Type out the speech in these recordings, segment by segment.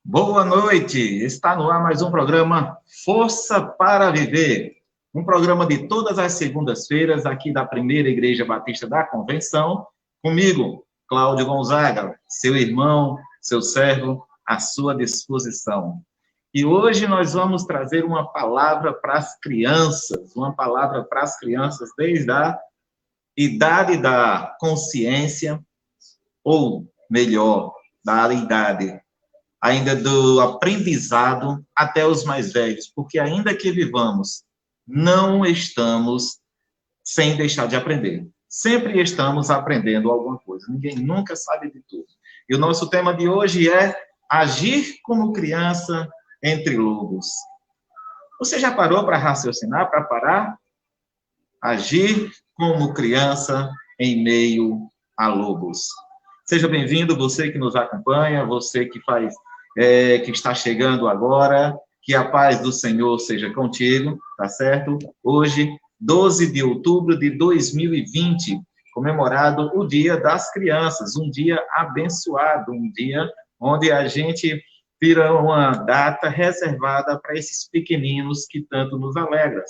Boa noite! Está no ar mais um programa Força para Viver. Um programa de todas as segundas-feiras aqui da Primeira Igreja Batista da Convenção. Comigo, Cláudio Gonzaga, seu irmão, seu servo, à sua disposição. E hoje nós vamos trazer uma palavra para as crianças, desde a idade da consciência, ou melhor, da idade ainda do aprendizado até os mais velhos, porque ainda que vivamos, não estamos sem deixar de aprender. Sempre estamos aprendendo alguma coisa. Ninguém nunca sabe de tudo. E o nosso tema de hoje é agir como criança entre lobos. Você já parou para raciocinar, para parar? Agir como criança em meio a lobos. Seja bem-vindo, você que nos acompanha, você que que está chegando agora, que a paz do Senhor seja contigo, tá certo? Hoje, 12 de outubro de 2020, comemorado o Dia das Crianças, um dia abençoado, um dia onde a gente tira uma data reservada para esses pequeninos que tanto nos alegram.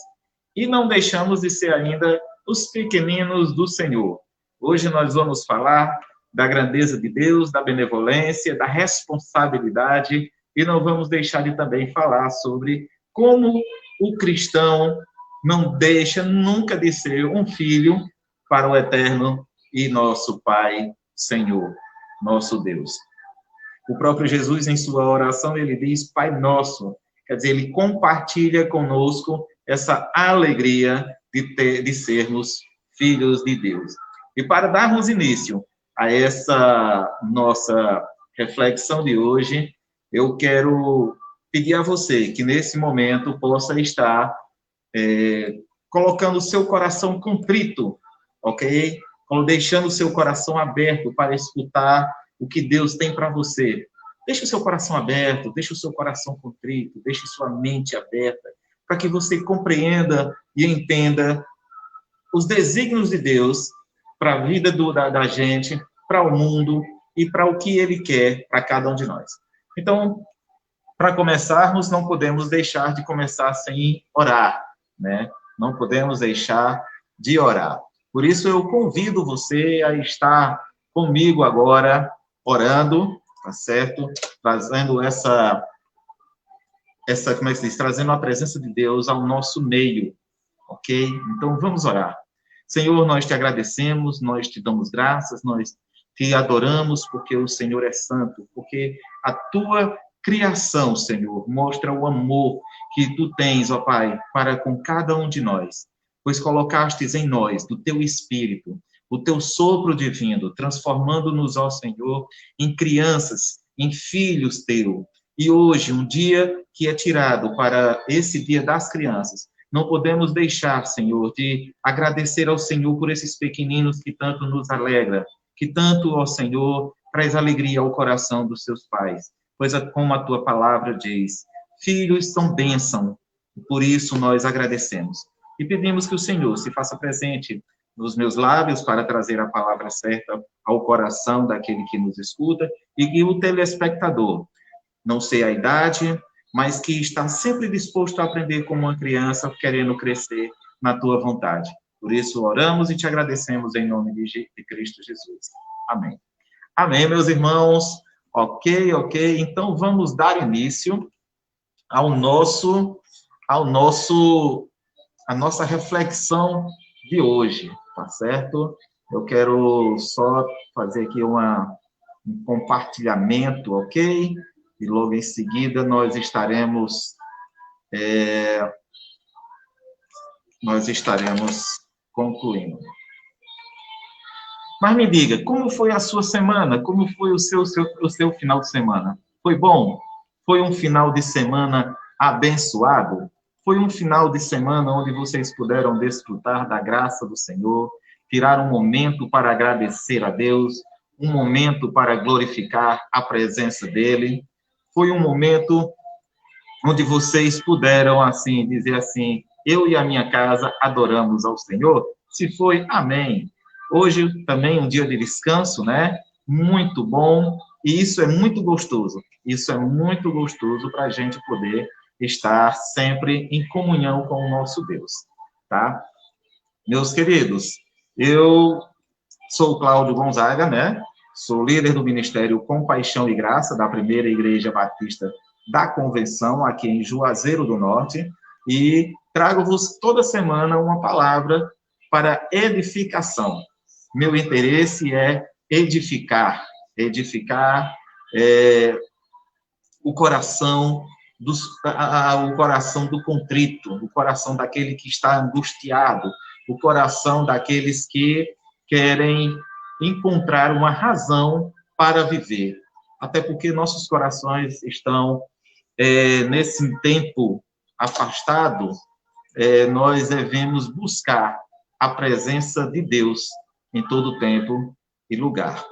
E não deixamos de ser ainda os pequeninos do Senhor. Hoje nós vamos falar da grandeza de Deus, da benevolência, da responsabilidade, e não vamos deixar de também falar sobre como o cristão não deixa nunca de ser um filho para o eterno e nosso Pai, Senhor, nosso Deus. O próprio Jesus, em sua oração, ele diz Pai Nosso, quer dizer, ele compartilha conosco essa alegria de sermos filhos de Deus. E para darmos início a essa nossa reflexão de hoje, eu quero pedir a você que nesse momento possa estar colocando o seu coração contrito, ok? Deixando o seu coração aberto para escutar o que Deus tem para você. Deixe o seu coração aberto, deixe o seu coração contrito, deixe sua mente aberta, para que você compreenda e entenda os desígnios de Deus para a vida da gente, para o mundo e para o que Ele quer para cada um de nós. Então, para começarmos, não podemos deixar de começar sem orar, né? Não podemos deixar de orar. Por isso, eu convido você a estar comigo agora, orando, tá certo? Trazendo como é que se diz? Trazendo a presença de Deus ao nosso meio, ok? Então, vamos orar. Senhor, nós te agradecemos, nós te damos graças, nós te adoramos porque o Senhor é santo, porque a tua criação, Senhor, mostra o amor que tu tens, ó Pai, para com cada um de nós, pois colocastes em nós, do teu Espírito, o teu sopro divino, transformando-nos, ó Senhor, em crianças, em filhos teu. E hoje, um dia que é tirado para esse Dia das Crianças, não podemos deixar, Senhor, de agradecer ao Senhor por esses pequeninos que tanto nos alegra, que tanto, ó Senhor, traz alegria ao coração dos seus pais. Pois, como a tua palavra diz, filhos são bênção, por isso nós agradecemos. E pedimos que o Senhor se faça presente nos meus lábios para trazer a palavra certa ao coração daquele que nos escuta e que o telespectador, não sei a idade, mas que está sempre disposto a aprender como uma criança, querendo crescer na tua vontade. Por isso, oramos e te agradecemos em nome de Cristo Jesus. Amém. Amém, meus irmãos. Ok. Então, vamos dar início a nossa reflexão de hoje, tá certo? Eu quero só fazer aqui um compartilhamento, ok? E logo em seguida nós estaremos concluindo. Mas me diga, como foi a sua semana? Como foi o seu final de semana? Foi bom? Foi um final de semana abençoado? Foi um final de semana onde vocês puderam desfrutar da graça do Senhor, tirar um momento para agradecer a Deus, um momento para glorificar a presença dEle? Foi um momento onde vocês puderam, assim, dizer assim, eu e a minha casa adoramos ao Senhor? Se foi, amém. Hoje também um dia de descanso, né? Muito bom. E isso é muito gostoso. Isso é muito gostoso para a gente poder estar sempre em comunhão com o nosso Deus, tá? Meus queridos, eu sou Cláudio Gonzaga, né? Sou líder do Ministério Compaixão e Graça da Primeira Igreja Batista da Convenção, aqui em Juazeiro do Norte, e trago-vos toda semana uma palavra para edificação. Meu interesse é edificar o coração o coração do contrito, o coração daquele que está angustiado, o coração daqueles que querem encontrar uma razão para viver. Até porque nossos corações estão, nesse tempo afastado, nós devemos buscar a presença de Deus em todo tempo e lugar,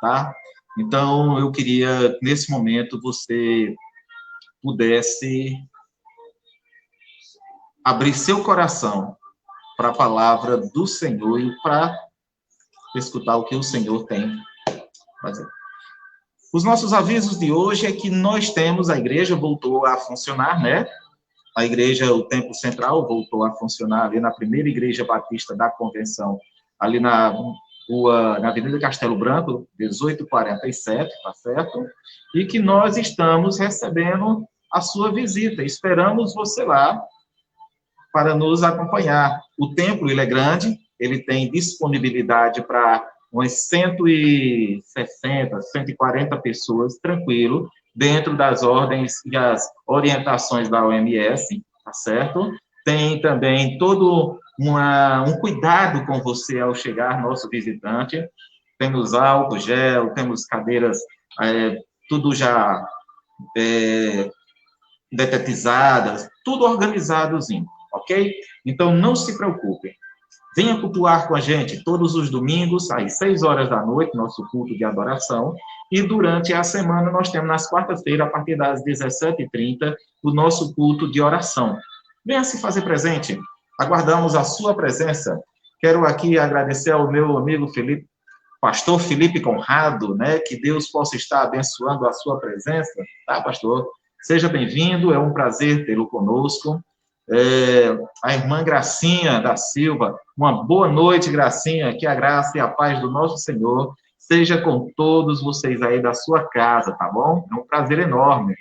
tá? Então, eu queria, nesse momento, você pudesse abrir seu coração para a palavra do Senhor e para escutar o que o Senhor tem a fazer. Os nossos avisos de hoje é que nós temos, a igreja voltou a funcionar, né? A igreja, o Templo Central, voltou a funcionar ali na Primeira Igreja Batista da Convenção, ali na Avenida Castelo Branco, 1847, tá certo? E que nós estamos recebendo a sua visita. Esperamos você lá para nos acompanhar. O templo, ele é grande, ele tem disponibilidade para umas 160, 140 pessoas, tranquilo, dentro das ordens e as orientações da OMS, tá certo? Tem também todo um cuidado com você ao chegar, nosso visitante. Temos álcool, gel, temos cadeiras, tudo já detetizadas, tudo organizadozinho, ok? Então, não se preocupem. Venha cultuar com a gente todos os domingos, às 6 horas da noite, nosso culto de adoração. E durante a semana, nós temos nas quartas-feiras, a partir das 17h30, o nosso culto de oração. Venha se fazer presente. Aguardamos a sua presença. Quero aqui agradecer ao meu amigo Felipe, pastor Felipe Conrado, né? Que Deus possa estar abençoando a sua presença, tá, pastor? Seja bem-vindo, é um prazer tê-lo conosco. A irmã Gracinha da Silva, uma boa noite, Gracinha, que a graça e a paz do nosso Senhor seja com todos vocês aí da sua casa, tá bom? É um prazer enorme.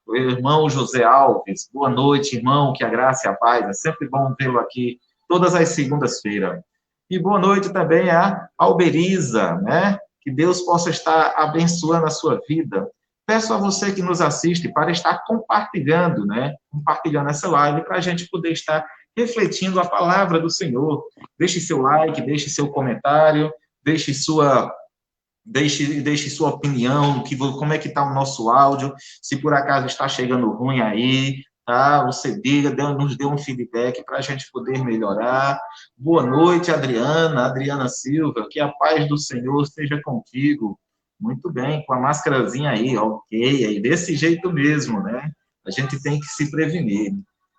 O irmão José Alves, boa noite, irmão, que a graça e a paz, é sempre bom vê-lo aqui todas as segundas-feiras. E boa noite também a Alberiza, né? Que Deus possa estar abençoando a sua vida. Peço a você que nos assiste para estar compartilhando, né? Compartilhando essa live para a gente poder estar refletindo a palavra do Senhor. Deixe seu like, deixe seu comentário, deixe sua opinião, como é que está o nosso áudio, se por acaso está chegando ruim aí, tá? Você nos dê um feedback para a gente poder melhorar. Boa noite, Adriana Silva, que a paz do Senhor esteja contigo. Muito bem, com a máscarazinha aí, ok, aí desse jeito mesmo, né? A gente tem que se prevenir.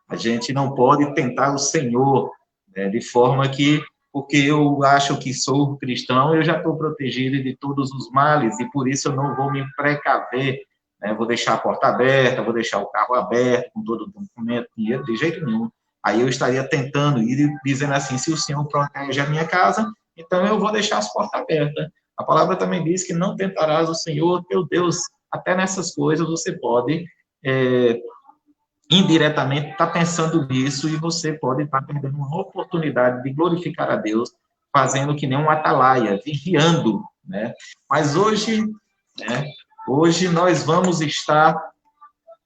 A gente não pode tentar o Senhor, né, de forma que, porque eu acho que sou cristão, eu já estou protegido de todos os males, e por isso eu não vou me precaver, né? Vou deixar a porta aberta, vou deixar o carro aberto, com todo o documento, de jeito nenhum. Aí eu estaria tentando ir dizendo assim, se o Senhor protege a minha casa, então eu vou deixar as portas abertas. A palavra também diz que não tentarás o Senhor, teu Deus. Até nessas coisas você pode, indiretamente, estar pensando nisso e você pode estar perdendo uma oportunidade de glorificar a Deus, fazendo que nem um atalaia, vigiando, né? Mas hoje, né, hoje nós vamos estar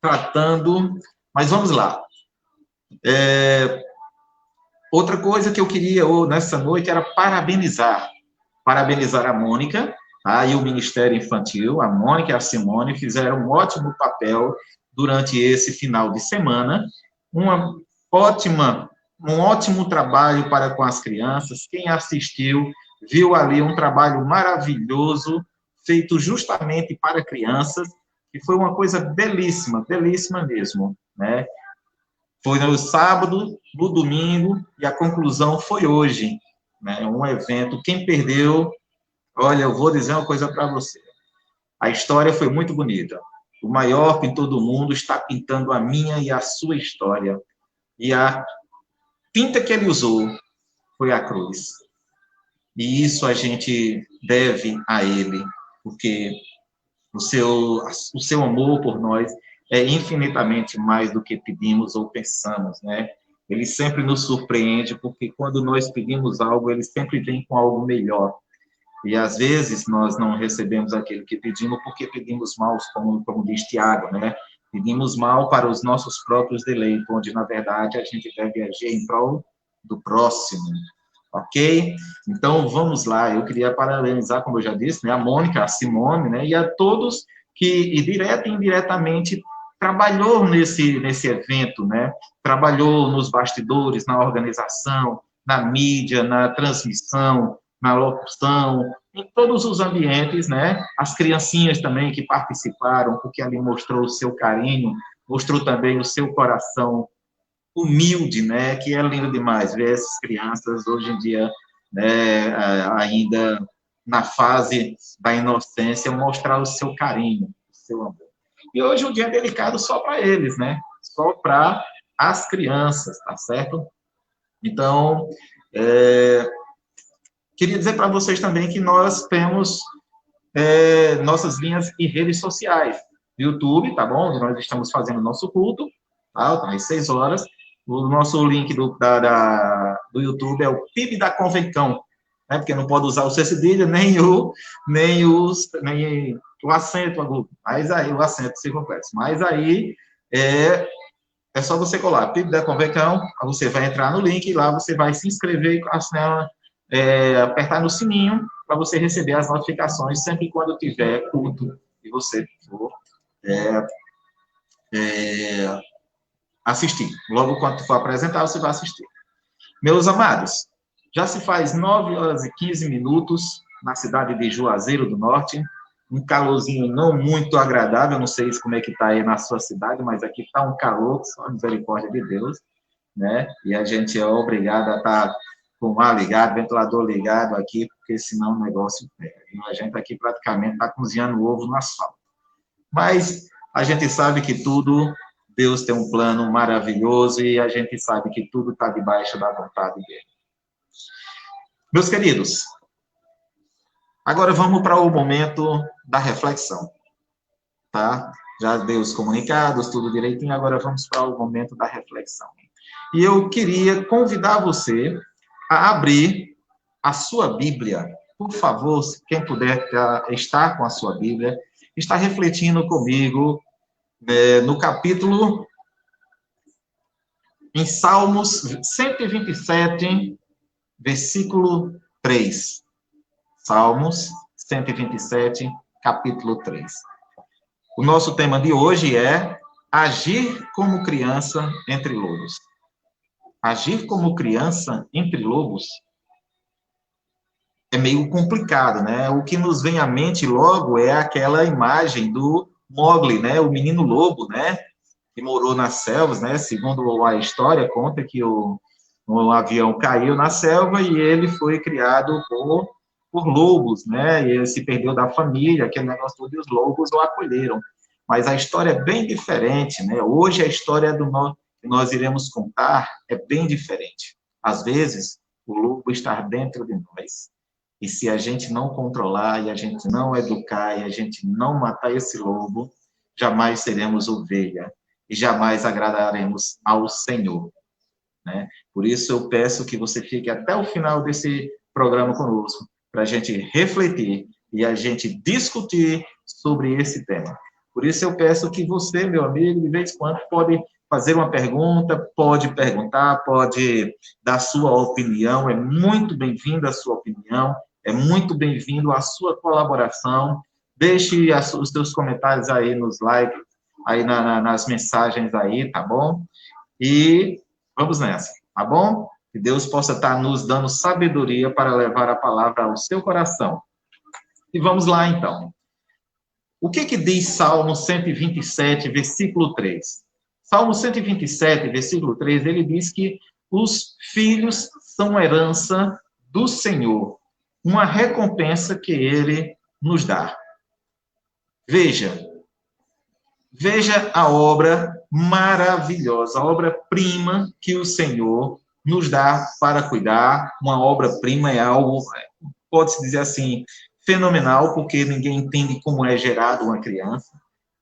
tratando, mas vamos lá. Outra coisa que eu queria nessa noite era parabenizar a Mônica, tá? E o Ministério Infantil. A Mônica e a Simone fizeram um ótimo papel durante esse final de semana, um ótimo trabalho para com as crianças. Quem assistiu viu ali um trabalho maravilhoso, feito justamente para crianças, que foi uma coisa belíssima, belíssima mesmo, né? Foi no sábado, no domingo, e a conclusão foi hoje, né? Um evento, quem perdeu, olha, eu vou dizer uma coisa para você. A história foi muito bonita. O maior pintor do mundo está pintando a minha e a sua história. E a tinta que ele usou foi a cruz. E isso a gente deve a ele, porque o seu amor por nós é infinitamente mais do que pedimos ou pensamos, né? Ele sempre nos surpreende, porque quando nós pedimos algo, ele sempre vem com algo melhor. E às vezes nós não recebemos aquilo que pedimos porque pedimos mal, como diz Tiago, né? Pedimos mal para os nossos próprios deleites, onde na verdade a gente deve agir em prol do próximo. Ok? Então, vamos lá. Eu queria parabenizar, como eu já disse, né, a Mônica, a Simone, né, e a todos que, direta e indiretamente, trabalhou nesse evento, né? Trabalhou nos bastidores, na organização, na mídia, na transmissão, na locução, em todos os ambientes, né? As criancinhas também que participaram, porque ali mostrou o seu carinho, mostrou também o seu coração humilde, né, que é lindo demais ver essas crianças hoje em dia, né, ainda na fase da inocência, mostrar o seu carinho, o seu amor. E hoje um dia é delicado só para eles, né, só para as crianças, tá certo? Então, queria dizer para vocês também que nós temos nossas linhas e redes sociais. YouTube, tá bom? Nós estamos fazendo o nosso culto, tá? Às 6 horas. O nosso link do YouTube é o PIB da Convencão, né? Porque não pode usar o C cedilha, nem o acento, mas aí o acento circunflexo. Mas aí é só você colar PIB da Convencão, você vai entrar no link e lá você vai se inscrever e apertar no sininho para você receber as notificações sempre quando tiver culto e você for assistir. Logo quando for apresentar, você vai assistir. Meus amados, já se faz 9 horas e 15 minutos na cidade de Juazeiro do Norte, um calorzinho não muito agradável, não sei como é que está aí na sua cidade, mas aqui está um calor, só a misericórdia de Deus, né? E a gente é obrigado a estar com o ar ligado, ventilador ligado aqui, porque senão o negócio pega. A gente aqui praticamente está cozinhando ovo no asfalto. Mas a gente sabe que tudo, Deus tem um plano maravilhoso e a gente sabe que tudo está debaixo da vontade dele. Meus queridos, agora vamos para o momento da reflexão, tá? Já dei os comunicados, tudo direitinho, agora vamos para o momento da reflexão. E eu queria convidar você a abrir a sua Bíblia. Por favor, quem puder estar com a sua Bíblia, está refletindo comigo no capítulo, em Salmos 127, versículo 3. Salmos 127, capítulo 3. O nosso tema de hoje é agir como criança entre lobos. Agir como criança entre lobos é meio complicado, né? O que nos vem à mente logo é aquela imagem do Mowgli, né? O menino lobo, né? Que morou nas selvas, né? Segundo a história, conta que o avião caiu na selva e ele foi criado por lobos, né? E ele se perdeu da família, aquele negócio todo, e os lobos o acolheram. Mas a história é bem diferente, né? Hoje a história que nós iremos contar é bem diferente. Às vezes, o lobo está dentro de nós. E se a gente não controlar, e a gente não educar, e a gente não matar esse lobo, jamais seremos ovelha, e jamais agradaremos ao Senhor, né? Por isso eu peço que você fique até o final desse programa conosco, para a gente refletir e a gente discutir sobre esse tema. Por isso eu peço que você, meu amigo, de vez em quando pode fazer uma pergunta, pode perguntar, pode dar sua opinião, é muito bem-vinda a sua opinião, é muito bem-vindo a sua colaboração. Deixe os seus comentários aí nos likes, aí nas mensagens aí, tá bom? E vamos nessa, tá bom? Que Deus possa estar nos dando sabedoria para levar a palavra ao seu coração. E vamos lá, então. O que diz Salmo 127, versículo 3? Salmo 127, versículo 3, ele diz que os filhos são herança do Senhor, uma recompensa que ele nos dá. Veja a obra maravilhosa, a obra-prima que o Senhor nos dá para cuidar. Uma obra-prima é algo, pode-se dizer assim, fenomenal, porque ninguém entende como é gerado uma criança,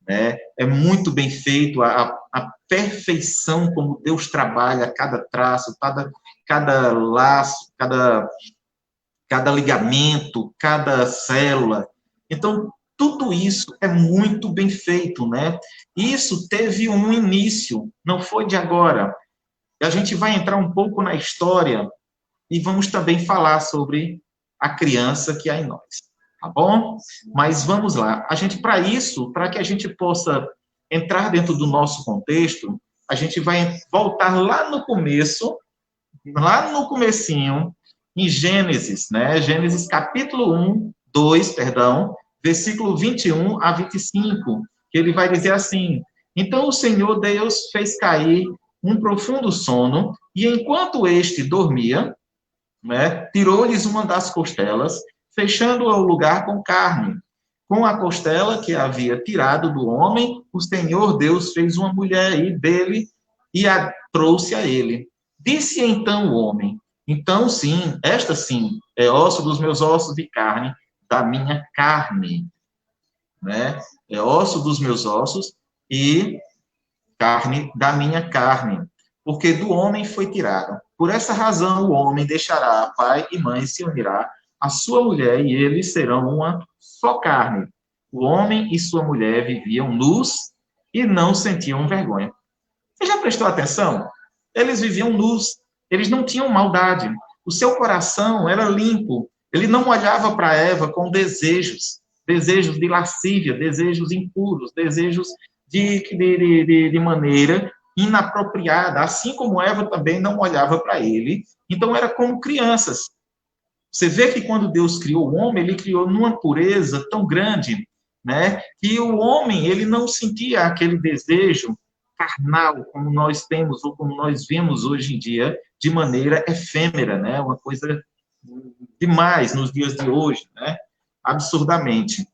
né? É muito bem feito, a perfeição como Deus trabalha cada traço, cada laço, cada ligamento, cada célula. Então, tudo isso é muito bem feito, né? Isso teve um início, não foi de agora. A gente vai entrar um pouco na história e vamos também falar sobre a criança que há em nós, tá bom? Mas vamos lá. Para isso, para que a gente possa entrar dentro do nosso contexto, a gente vai voltar lá no começo, lá no comecinho, em Gênesis, né? Gênesis capítulo 2, versículo 21 a 25, que ele vai dizer assim: Então o Senhor Deus fez cair um profundo sono, e enquanto este dormia, né, tirou-lhes uma das costelas, fechando o lugar com carne. Com a costela que havia tirado do homem, o Senhor Deus fez uma mulher dele e a trouxe a ele. Disse então o homem: Então, sim, esta sim é osso dos meus ossos e carne da minha carne, né? É osso dos meus ossos e carne da minha carne, porque do homem foi tirado. Por essa razão, o homem deixará pai e mãe, se unirá à sua mulher, e eles serão uma só carne. O homem e sua mulher viviam nus e não sentiam vergonha. Você já prestou atenção? Eles viviam nus, eles não tinham maldade. O seu coração era limpo. Ele não olhava para Eva com desejos de lascívia, desejos impuros, desejos de maneira inapropriada, assim como Eva também não olhava para ele. Então, era como crianças. Você vê que quando Deus criou o homem, ele criou numa pureza tão grande, né, que o homem ele não sentia aquele desejo carnal como nós temos ou como nós vemos hoje em dia de maneira efêmera, né, uma coisa demais nos dias de hoje, né, absurdamente.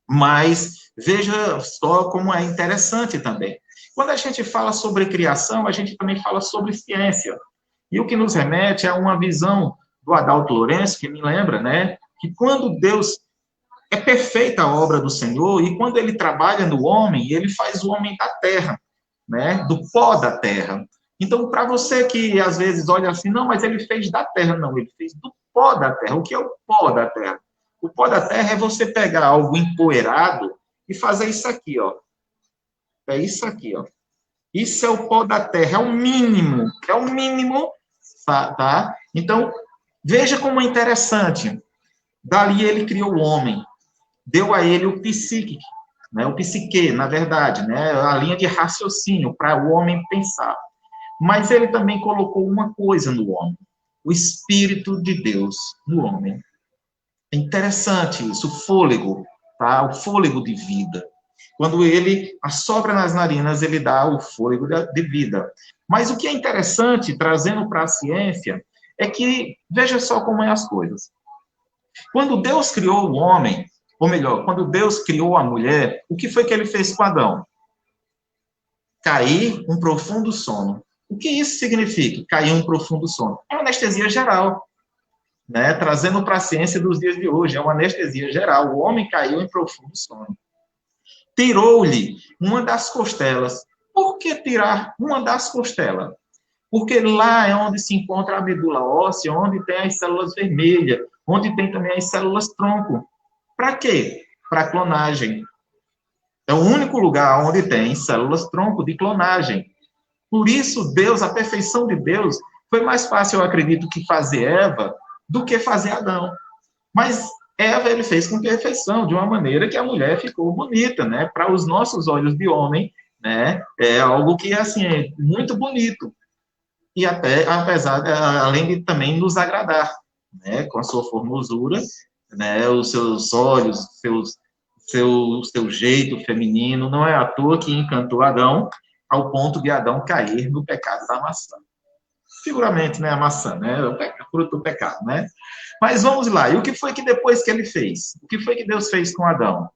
Mas veja só como é interessante também. Quando a gente fala sobre criação, a gente também fala sobre ciência. E o que nos remete a uma visão do Adalto Lourenço, que me lembra, né, que quando Deus é perfeita a obra do Senhor, e quando ele trabalha no homem, ele faz o homem da terra, né, do pó da terra. Então, para você que às vezes olha assim, não, mas ele fez da terra, não, ele fez do pó da terra. O que é o pó da terra? O pó da terra é você pegar algo empoeirado e fazer isso aqui, ó. É isso aqui, ó. Isso é o pó da terra, é o mínimo, tá? Então, veja como é interessante. Dali ele criou o homem, deu a ele o psique, né? O psique, na verdade, né? A linha de raciocínio para o homem pensar. Mas ele também colocou uma coisa no homem, o Espírito de Deus no homem. É interessante isso, o fôlego, tá? O fôlego de vida. Quando ele assopra nas narinas, ele dá o fôlego de vida. Mas o que é interessante, trazendo para a ciência, é que, veja só como é as coisas. Quando Deus criou o homem, ou melhor, quando Deus criou a mulher, o que foi que ele fez com Adão? Cair um profundo sono. O que isso significa, cair um profundo sono? É uma anestesia geral. Né, trazendo para a ciência dos dias de hoje, é uma anestesia geral. O homem caiu em profundo sono. Tirou-lhe uma das costelas. Por que tirar uma das costelas? Porque lá é onde se encontra a medula óssea, onde tem as células vermelhas, onde tem também as células tronco. Para quê? Para clonagem. É o único lugar onde tem células tronco de clonagem. Por isso, Deus, a perfeição de Deus, foi mais fácil, eu acredito, que fazer Eva do que fazer Adão. Mas Eva ele fez com perfeição, de uma maneira que a mulher ficou bonita, né? Para os nossos olhos de homem, né? É algo que assim é muito bonito e até apesar além de também nos agradar, né? Com a sua formosura, né? Os seus olhos, seu jeito feminino, não é à toa que encantou Adão ao ponto de Adão cair no pecado da maçã. Figuramente, né, a maçã, né, o fruto do pecado, né? Mas vamos lá, e o que foi que depois que ele fez? O que foi que Deus fez com Adão?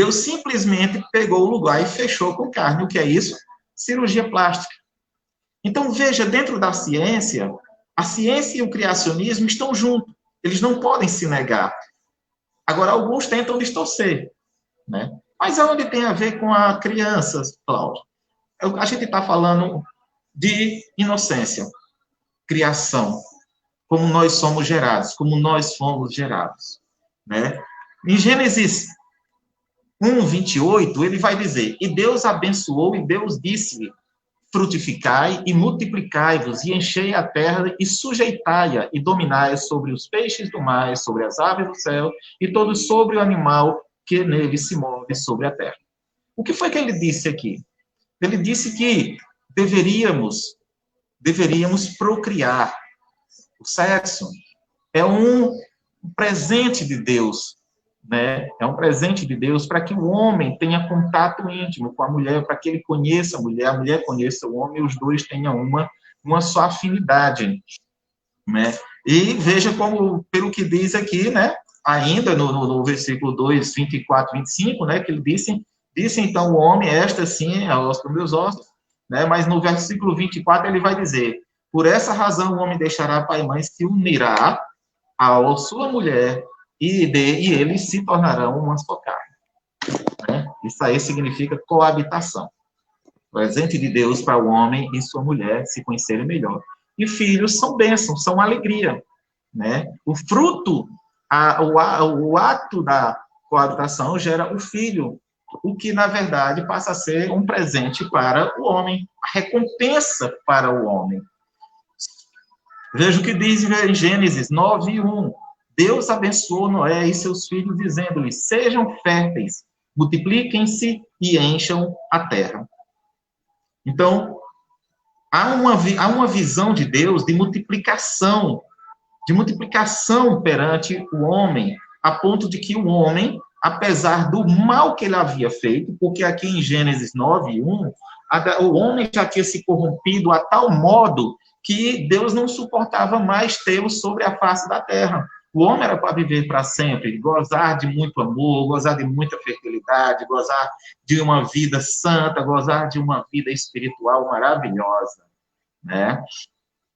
Deus simplesmente pegou o lugar e fechou com carne. O que é isso? Cirurgia plástica. Então, veja, dentro da ciência, a ciência e o criacionismo estão juntos. Eles não podem se negar. Agora, alguns tentam distorcer, né? Mas aonde tem a ver com a criança, Cláudio? A gente está falando de inocência, criação, como nós somos gerados, como nós fomos gerados, né? Em Gênesis 1:28, ele vai dizer: e Deus abençoou, e Deus disse: frutificai e multiplicai-vos, e enchei a terra, e sujeitai-a, e dominai sobre os peixes do mar, sobre as aves do céu, e todo sobre o animal que nele se move sobre a terra. O que foi que ele disse aqui? Ele disse que deveríamos procriar. O sexo é um presente de Deus, né? É um presente de Deus para que o homem tenha contato íntimo com a mulher, para que ele conheça a mulher conheça o homem, e os dois tenham uma só afinidade, né? E veja como, pelo que diz aqui, né? Ainda no versículo 2, 24, 25, né? Que ele disse então o homem, esta sim é a osso dos meus ossos, né? Mas no versículo 24 ele vai dizer: por essa razão o homem deixará pai e mãe, se unirá à sua mulher, e eles se tornarão uma só carne. Né? Isso aí significa coabitação. Presente de Deus para o homem e sua mulher se conhecerem melhor. E filhos são bênçãos, são alegria. Né? O fruto, o ato da coabitação gera o filho, o que, na verdade, passa a ser um presente para o homem, a recompensa para o homem. Veja o que diz em Gênesis 9:1. Deus abençoou Noé e seus filhos, dizendo-lhes: sejam férteis, multipliquem-se e encham a terra. Então, há uma visão de Deus de multiplicação perante o homem, a ponto de que o homem, apesar do mal que ele havia feito, porque aqui em Gênesis 9:1, o homem já tinha se corrompido a tal modo que Deus não suportava mais tê-lo sobre a face da terra. O homem era para viver para sempre, gozar de muito amor, gozar de muita fertilidade, gozar de uma vida santa, gozar de uma vida espiritual maravilhosa, né?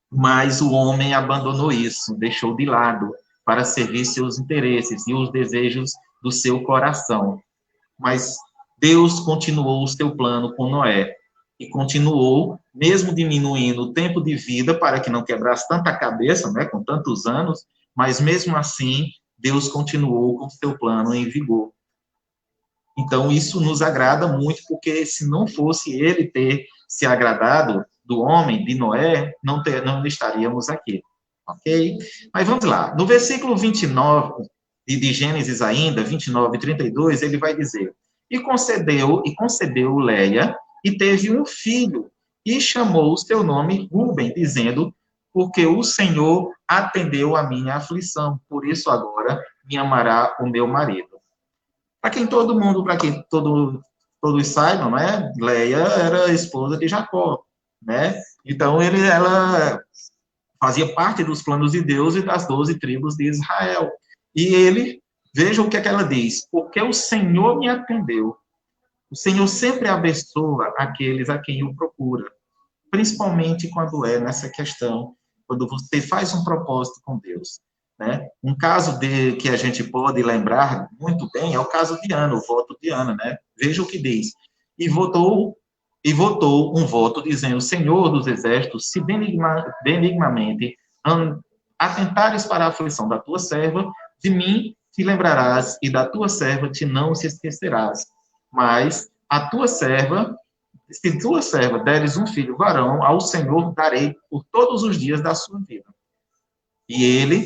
Mas o homem abandonou isso, deixou de lado para servir seus interesses e os desejos do seu coração. Mas Deus continuou o seu plano com Noé e continuou, mesmo diminuindo o tempo de vida para que não quebrasse tanta cabeça, né, com tantos anos, mas mesmo assim, Deus continuou com o seu plano em vigor. Então, isso nos agrada muito, porque se não fosse ele ter se agradado do homem, de Noé, não estaríamos aqui, ok? Mas vamos lá, no versículo 29, de Gênesis ainda, 29 e 32, ele vai dizer: e concebeu Leia, e teve um filho, e chamou o seu nome Ruben, dizendo: porque o Senhor atendeu a minha aflição, por isso agora me amará o meu marido. Para quem todos saibam, né? Leia era esposa de Jacó, né? Então, ela fazia parte dos planos de Deus e das 12 tribos de Israel. E veja o que é que ela diz: porque o Senhor me atendeu. O Senhor sempre abençoa aqueles a quem o procura, principalmente quando é nessa questão, quando você faz um propósito com Deus, né? Um caso que a gente pode lembrar muito bem é o caso de Ana, o voto de Ana, né? Veja o que diz: e votou um voto dizendo: Senhor dos exércitos, se benignamente atentares para a aflição da tua serva, de mim te lembrarás, e da tua serva te não se esquecerás. Mas a tua serva, se tua serva deres um filho varão, ao Senhor darei por todos os dias da sua vida. E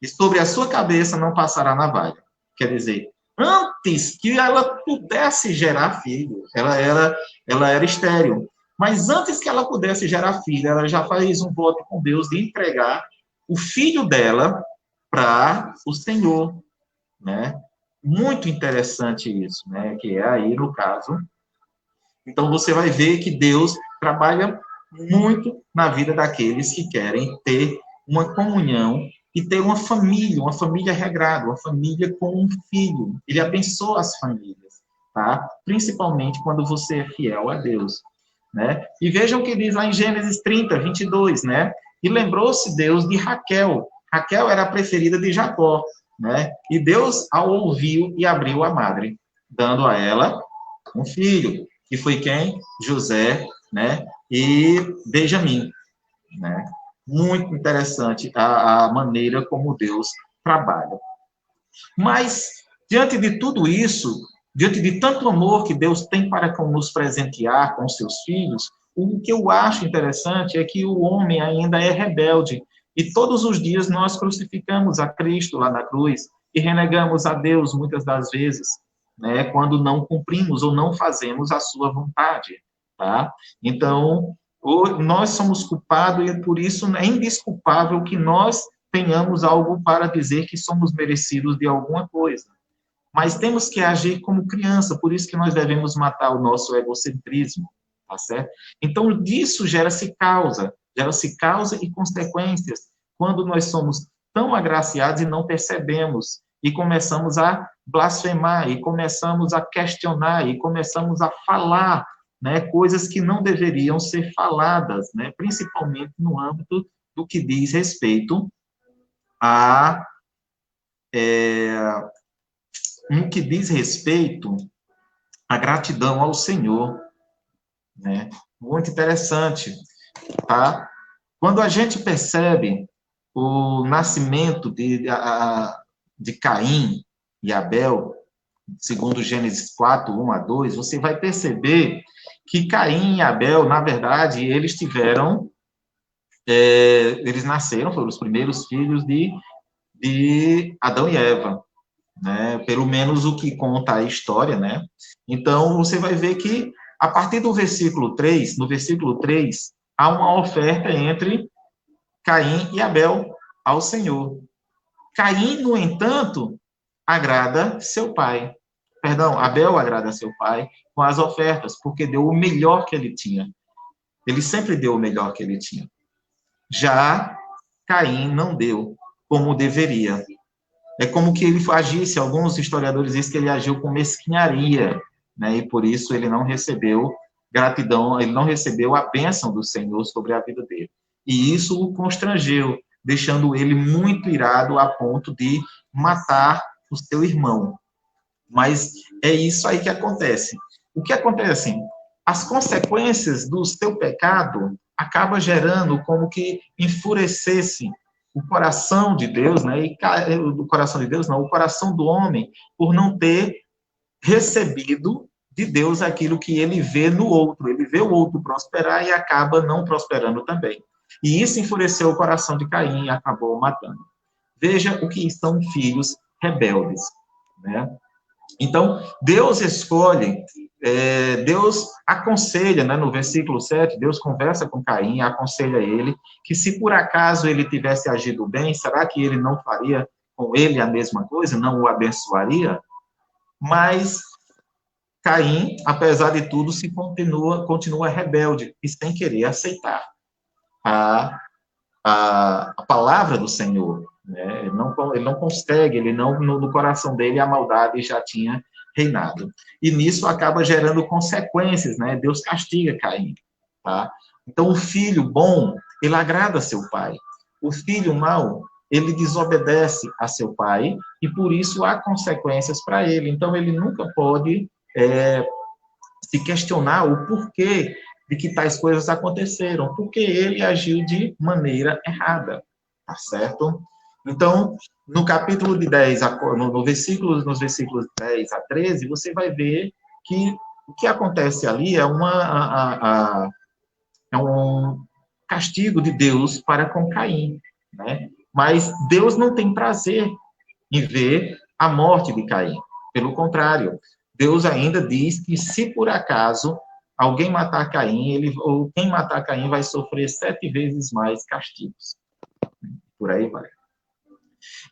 sobre a sua cabeça não passará navalha. Quer dizer, antes que ela pudesse gerar filho, ela era estéril. Mas antes que ela pudesse gerar filho, ela já fez um voto com Deus de entregar o filho dela para o Senhor, né? Muito interessante isso, né? Que é aí, no caso. Então, você vai ver que Deus trabalha muito na vida daqueles que querem ter uma comunhão e ter uma família regrada, uma família com um filho. Ele abençoa as famílias. tá? Principalmente quando você é fiel a Deus, né? E vejam o que diz lá em Gênesis 30, 22, né? E lembrou-se Deus de Raquel. Raquel era a preferida de Jacó, né? E Deus a ouviu e abriu a madre, dando a ela um filho, que foi quem? José, né? E Benjamim, né? Muito interessante a maneira como Deus trabalha. Mas, diante de tudo isso, diante de tanto amor que Deus tem para nos presentear com seus filhos, o que eu acho interessante é que o homem ainda é rebelde. E todos os dias nós crucificamos a Cristo lá na cruz e renegamos a Deus muitas das vezes, né, quando não cumprimos ou não fazemos a sua vontade, tá? Então, nós somos culpados e por isso é indesculpável que nós tenhamos algo para dizer que somos merecidos de alguma coisa. Mas temos que agir como criança, por isso que nós devemos matar o nosso egocentrismo, tá certo? Então, disso gera-se causa e consequências, quando nós somos tão agraciados e não percebemos, e começamos a blasfemar, e começamos a questionar, e começamos a falar, né, coisas que não deveriam ser faladas, né, principalmente no âmbito do que diz respeito no que diz respeito à gratidão ao Senhor, né? Muito interessante, tá? Quando a gente percebe o nascimento de Caim e Abel, segundo Gênesis 4, 1 a 2, você vai perceber que Caim e Abel, na verdade, eles nasceram, foram os primeiros filhos de Adão e Eva, né? Pelo menos o que conta a história, né? Então, você vai ver que, a partir do versículo 3, no versículo 3, há uma oferta entre Caim e Abel ao Senhor. Caim, no entanto, agrada seu pai. Perdão, Abel agrada seu pai com as ofertas, porque deu o melhor que ele tinha. Ele sempre deu o melhor que ele tinha. Já Caim não deu como deveria. É como que ele agisse, alguns historiadores dizem que ele agiu com mesquinharia, né? E por isso ele não recebeu gratidão, ele não recebeu a bênção do Senhor sobre a vida dele. E isso o constrangeu, deixando ele muito irado a ponto de matar o seu irmão. Mas é isso aí que acontece. O que acontece? As consequências do seu pecado acabam gerando como que enfurecesse o coração de Deus, né? E o coração de Deus não, o coração do homem, por não ter recebido de Deus aquilo que ele vê no outro. Ele vê o outro prosperar e acaba não prosperando também. E isso enfureceu o coração de Caim e acabou o matando. Veja o que são filhos rebeldes, né? Então, Deus escolhe, Deus aconselha, né, no versículo 7, Deus conversa com Caim, aconselha ele, que se por acaso ele tivesse agido bem, será que ele não faria com ele a mesma coisa, não o abençoaria? Mas Caim, apesar de tudo, continua rebelde e sem querer aceitar a palavra do Senhor, né? Ele não consegue, no coração dele a maldade já tinha reinado. E nisso acaba gerando consequências, né? Deus castiga Caim, tá? Então, o filho bom, ele agrada seu pai. O filho mau, ele desobedece a seu pai e, por isso, há consequências para ele. Então, ele nunca pode se questionar o porquê de que tais coisas aconteceram, porque ele agiu de maneira errada, tá certo? Então, no capítulo de 10, nos versículos 10 a 13, você vai ver que o que acontece ali é um castigo de Deus para com Caim, né? Mas Deus não tem prazer em ver a morte de Caim. Pelo contrário, Deus ainda diz que se por acaso alguém matar Caim, ou quem matar Caim vai sofrer 7 vezes mais castigos. Por aí vai.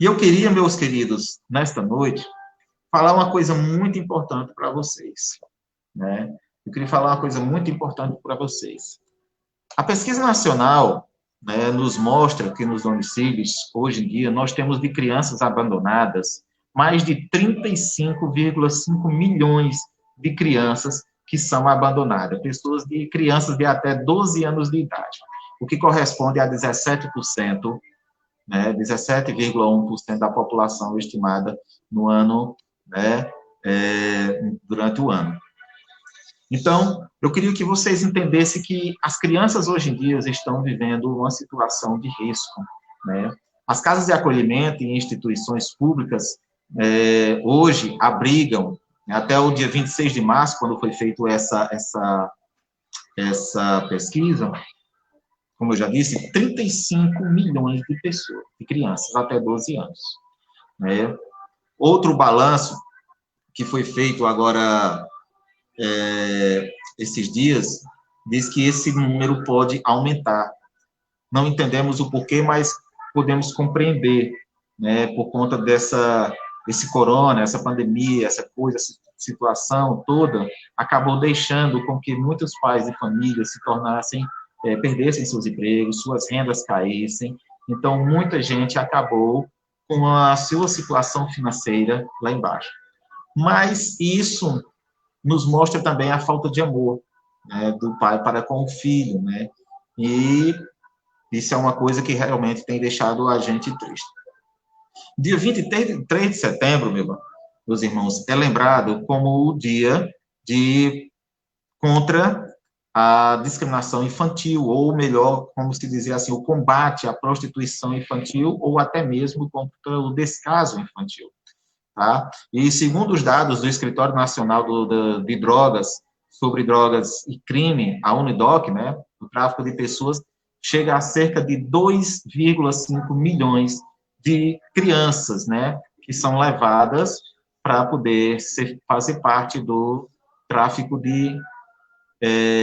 E eu queria, meus queridos, nesta noite, falar uma coisa muito importante para vocês, né? Eu queria falar uma coisa muito importante para vocês. A pesquisa nacional, né, nos mostra que nos domicílios, hoje em dia, nós temos de crianças abandonadas mais de 35,5 milhões de crianças que são abandonadas, crianças de até 12 anos de idade, o que corresponde a 17%, né, 17,1% da população estimada no ano, né, durante o ano. Então, eu queria que vocês entendessem que as crianças hoje em dia estão vivendo uma situação de risco, né? As casas de acolhimento e instituições públicas hoje abrigam, né, até o dia 26 de março, quando foi feita essa pesquisa, como eu já disse, 35 milhões de pessoas, de crianças até 12 anos. Né? Outro balanço que foi feito agora, esses dias, diz que esse número pode aumentar. Não entendemos o porquê, mas podemos compreender, né, por conta esse corona, essa pandemia, essa situação toda, acabou deixando com que muitos pais e famílias se tornassem, perdessem seus empregos, suas rendas caíssem. Então, muita gente acabou com a sua situação financeira lá embaixo. Mas isso nos mostra também a falta de amor, né, do pai para com o filho, né? E isso é uma coisa que realmente tem deixado a gente triste. Dia 23 de setembro, meus irmãos, é lembrado como o dia contra a discriminação infantil, ou melhor, como se dizia assim, o combate à prostituição infantil, ou até mesmo contra o descaso infantil. Tá? E segundo os dados do Escritório Nacional de Drogas, sobre drogas e crime, a Unidoc, né, o tráfico de pessoas, chega a cerca de 2,5 milhões de crianças, né, que são levadas para poder fazer parte do tráfico de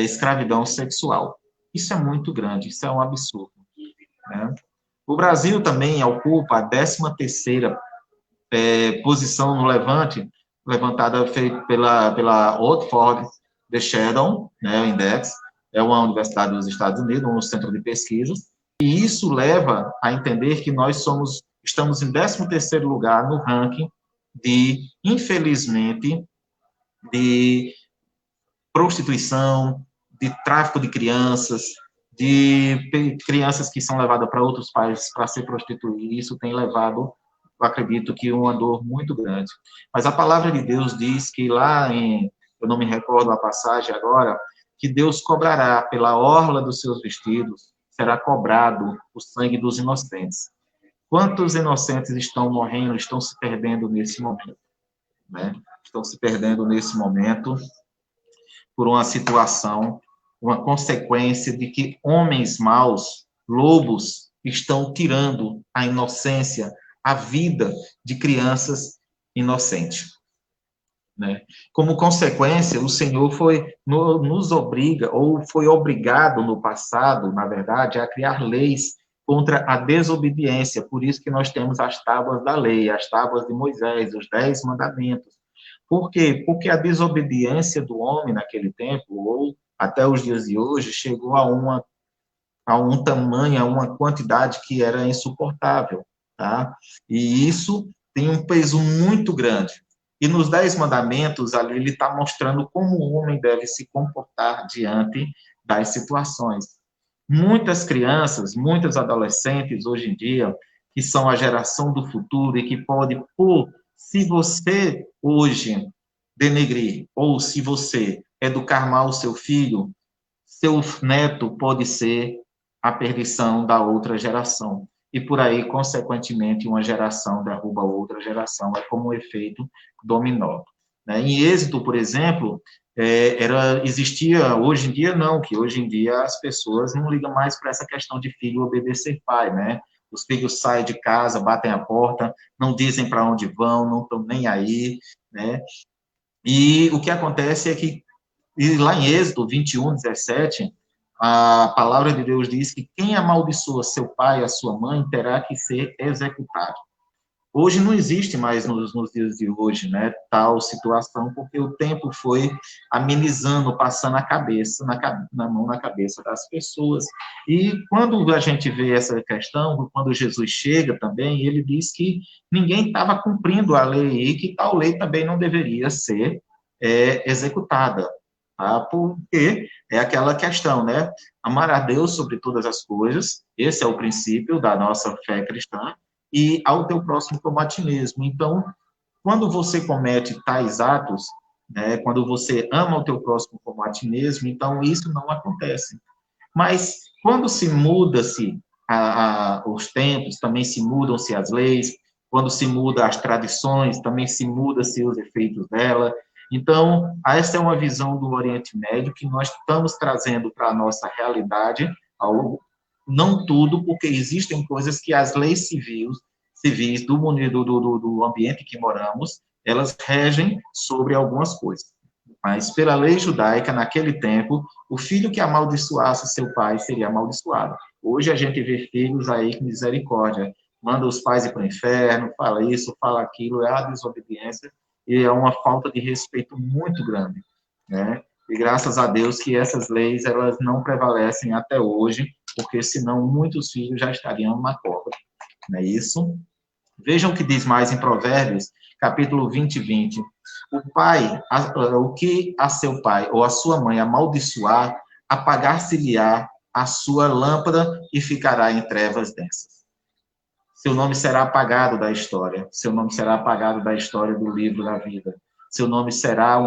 escravidão sexual. Isso é muito grande, isso é um absurdo. Né? O Brasil também ocupa a 13ª posição no Levante, levantada pela Oxford The Shadow, né, o Index, é uma universidade dos Estados Unidos, um centro de pesquisas, e isso leva a entender que nós estamos em 13º lugar no ranking infelizmente, de prostituição, de tráfico de crianças, de crianças que são levadas para outros países para se prostituir. Isso tem levado, eu acredito, que uma dor muito grande. Mas a palavra de Deus diz que eu não me recordo a passagem agora, que Deus cobrará pela orla dos seus vestidos, será cobrado o sangue dos inocentes. Quantos inocentes estão morrendo, estão se perdendo nesse momento? Né? Estão se perdendo nesse momento por uma situação, uma consequência de que homens maus, lobos, estão tirando a inocência, a vida de crianças inocentes. Né? Como consequência, o Senhor nos obriga, ou foi obrigado no passado, na verdade, a criar leis contra a desobediência. Por isso que nós temos as tábuas da lei, as tábuas de Moisés, os 10 mandamentos. Por quê? Porque a desobediência do homem naquele tempo, ou até os dias de hoje, chegou a um tamanho, a uma quantidade que era insuportável. Tá? E isso tem um peso muito grande. E nos 10 mandamentos, ali, ele está mostrando como o homem deve se comportar diante das situações. Muitas crianças, muitos adolescentes, hoje em dia, que são a geração do futuro e que pode, se você hoje denegrir, ou se você educar mal o seu filho, seu neto pode ser a perdição da outra geração. E por aí, consequentemente, uma geração derruba outra geração. É como um efeito dominó. Né? Em Êxodo, por exemplo, existia, hoje em dia não, que hoje em dia as pessoas não ligam mais para essa questão de filho obedecer pai, né? Os filhos saem de casa, batem a porta, não dizem para onde vão, não estão nem aí, né? E o que acontece é que, lá em Êxodo 21:17, a palavra de Deus diz que quem amaldiçoa seu pai e a sua mãe terá que ser executado. Hoje não existe mais, nos dias de hoje, né, tal situação, porque o tempo foi amenizando, passando a cabeça, na mão na cabeça das pessoas. E quando a gente vê essa questão, quando Jesus chega também, ele diz que ninguém estava cumprindo a lei e que tal lei também não deveria ser é executada, tá? Porque é aquela questão, né? Amar a Deus sobre todas as coisas, esse é o princípio da nossa fé cristã, e ao teu próximo como a ti mesmo. Então, quando você comete tais atos, né, quando você ama o teu próximo como a ti mesmo, então isso não acontece. Mas quando se muda-se os tempos, também se mudam-se as leis, quando se muda as tradições, também se muda-se os efeitos dela. Então, essa é uma visão do Oriente Médio que nós estamos trazendo para a nossa realidade, não tudo, porque existem coisas que as leis civis do ambiente que moramos, elas regem sobre algumas coisas. Mas pela lei judaica, naquele tempo, o filho que amaldiçoasse seu pai seria amaldiçoado. Hoje a gente vê filhos aí com misericórdia, manda os pais ir para o inferno, fala isso, fala aquilo, é a desobediência e é uma falta de respeito muito grande, né? E graças a Deus que essas leis, elas não prevalecem até hoje, porque senão muitos filhos já estariam na cova, não é isso? Vejam o que diz mais em Provérbios, capítulo 20. O pai, o que a seu pai ou a sua mãe amaldiçoar, apagar-se-lhe-á a sua lâmpada e ficará em trevas densas. Seu nome será apagado da história. Seu nome será apagado da história do livro da vida. Seu nome será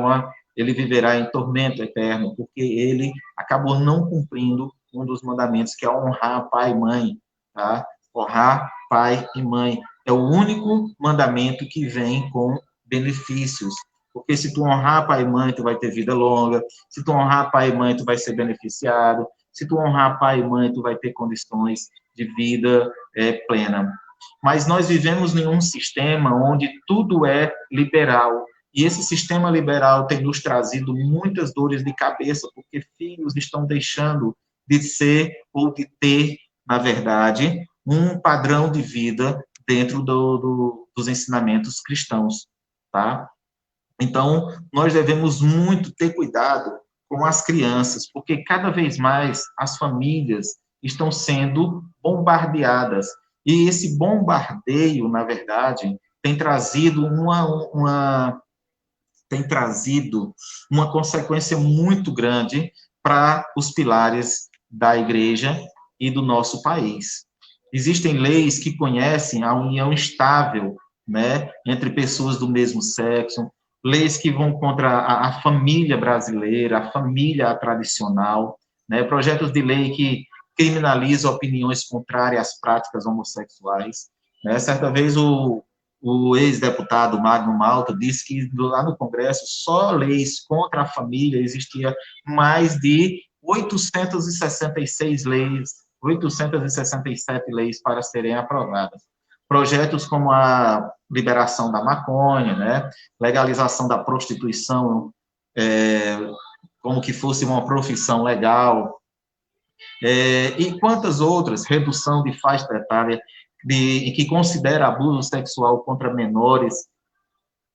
ele viverá em tormento eterno, porque ele acabou não cumprindo um dos mandamentos, que é honrar pai e mãe, tá? Honrar pai e mãe. É o único mandamento que vem com benefícios. Porque se tu honrar pai e mãe, tu vai ter vida longa. Se tu honrar pai e mãe, tu vai ser beneficiado. Se tu honrar pai e mãe, tu vai ter condições de vida plena. Mas nós vivemos em um sistema onde tudo é liberal. E esse sistema liberal tem nos trazido muitas dores de cabeça, porque filhos estão deixando de ser ou de ter, na verdade, um padrão de vida dentro dos ensinamentos cristãos, tá? Então, nós devemos muito ter cuidado com as crianças, porque cada vez mais as famílias estão sendo bombardeadas. E esse bombardeio, na verdade, tem trazido uma consequência muito grande para os pilares da igreja e do nosso país. Existem leis que conhecem a união estável, né, entre pessoas do mesmo sexo, leis que vão contra a família brasileira, a família tradicional, né, projetos de lei que criminalizam opiniões contrárias às práticas homossexuais. Né. Certa vez o ex-deputado Magno Malta disse que lá no Congresso, só leis contra a família, existia mais de 866 leis, 867 leis para serem aprovadas. Projetos como a liberação da maconha, né, legalização da prostituição, como que fosse uma profissão legal, e quantas outras, redução de faixa etária, que considera abuso sexual contra menores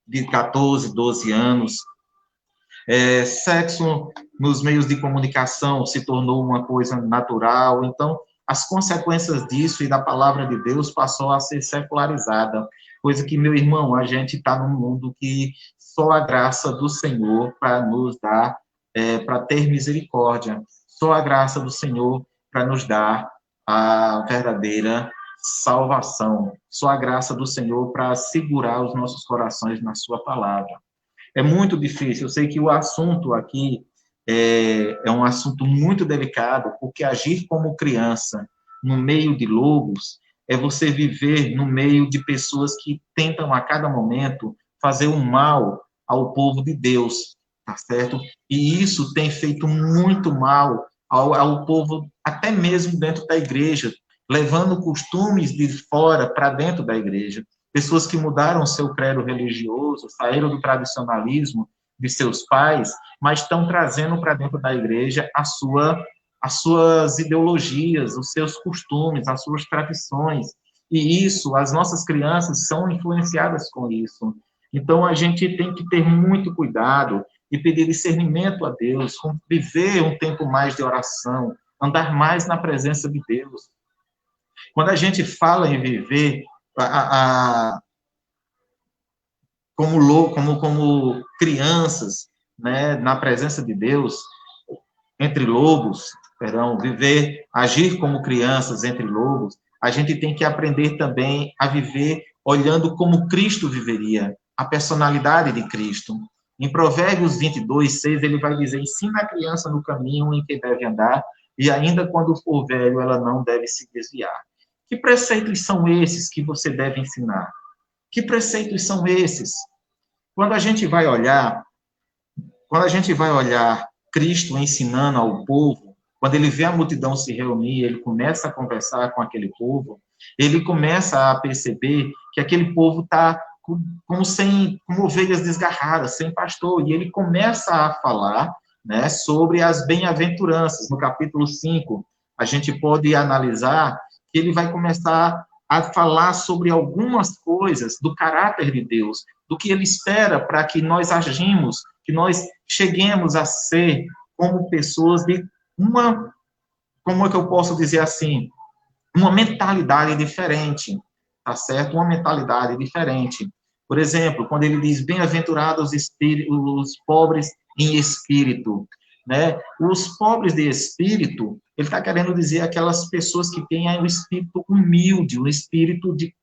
de 14, 12 anos. Sexo nos meios de comunicação se tornou uma coisa natural, então as consequências disso e da palavra de Deus passou a ser secularizada, coisa que, meu irmão, a gente está num mundo que só a graça do Senhor para nos dar, para ter misericórdia, só a graça do Senhor para nos dar a verdadeira salvação, só a graça do Senhor para segurar os nossos corações na sua palavra. É muito difícil, eu sei que o assunto aqui é um assunto muito delicado, porque agir como criança no meio de lobos é você viver no meio de pessoas que tentam a cada momento fazer o mal ao povo de Deus, tá certo? E isso tem feito muito mal ao povo, até mesmo dentro da igreja, levando costumes de fora para dentro da igreja. Pessoas que mudaram seu credo religioso, saíram do tradicionalismo de seus pais, mas estão trazendo para dentro da igreja as suas ideologias, os seus costumes, as suas tradições. E isso, as nossas crianças são influenciadas com isso. Então, a gente tem que ter muito cuidado e pedir discernimento a Deus, viver um tempo mais de oração, andar mais na presença de Deus. Quando a gente fala em viver como crianças, né, na presença de Deus, entre lobos, agir como crianças entre lobos, a gente tem que aprender também a viver olhando como Cristo viveria, a personalidade de Cristo. Em Provérbios 22:6, ele vai dizer: ensina a criança no caminho em que deve andar, e ainda quando for velho, ela não deve se desviar. Que preceitos são esses que você deve ensinar? Que preceitos são esses? Quando a gente vai olhar Cristo ensinando ao povo, quando ele vê a multidão se reunir, ele começa a conversar com aquele povo, ele começa a perceber que aquele povo está como ovelhas desgarradas, sem pastor, e ele começa a falar, né, sobre as bem-aventuranças. No capítulo 5, a gente pode analisar que ele vai começar a falar sobre algumas coisas do caráter de Deus, do que ele espera para que nós agimos, que nós cheguemos a ser como pessoas de como é que eu posso dizer assim, uma mentalidade diferente, tá certo? Uma mentalidade diferente. Por exemplo, quando ele diz, bem-aventurados os pobres em espírito, né? Os pobres de espírito, ele está querendo dizer aquelas pessoas que têm um espírito humilde, um espírito de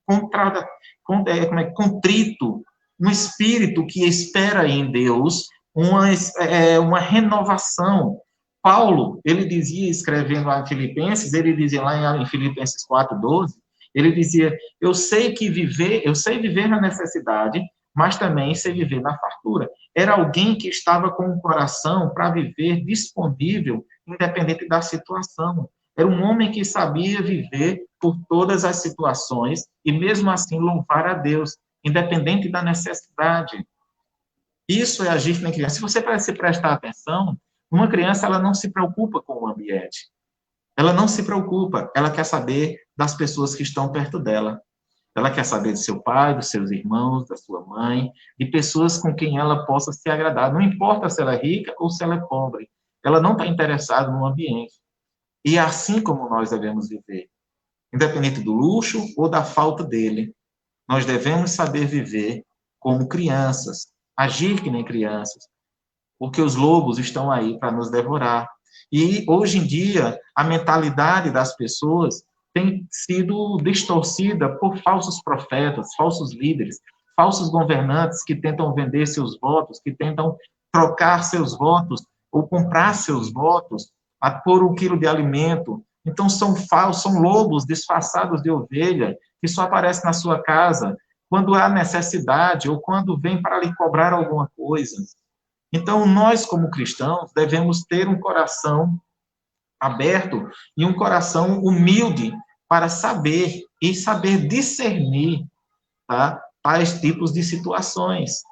contrito, um espírito que espera em Deus uma renovação. Paulo, ele dizia, escrevendo a Filipenses, ele dizia lá em Filipenses 4:12, ele dizia, eu sei viver na necessidade, mas também sei viver na fartura. Era alguém que estava com o coração para viver disponível, independente da situação. Era um homem que sabia viver por todas as situações e, mesmo assim, louvar a Deus, independente da necessidade. Isso é agir na criança. Se você prestar atenção, uma criança ela não se preocupa com o ambiente. Ela não se preocupa, ela quer saber das pessoas que estão perto dela. Ela quer saber do seu pai, dos seus irmãos, da sua mãe, de pessoas com quem ela possa se agradar. Não importa se ela é rica ou se ela é pobre. Ela não está interessada no ambiente. E é assim como nós devemos viver. Independente do luxo ou da falta dele. Nós devemos saber viver como crianças, agir que nem crianças, porque os lobos estão aí para nos devorar. E, hoje em dia, a mentalidade das pessoas tem sido distorcida por falsos profetas, falsos líderes, falsos governantes que tentam vender seus votos, que tentam trocar seus votos ou comprar seus votos por um quilo de alimento. Então, são lobos disfarçados de ovelha que só aparecem na sua casa quando há necessidade ou quando vem para lhe cobrar alguma coisa. Então, nós, como cristãos, devemos ter um coração aberto e um coração humilde para saber discernir, tá, tais tipos de situações.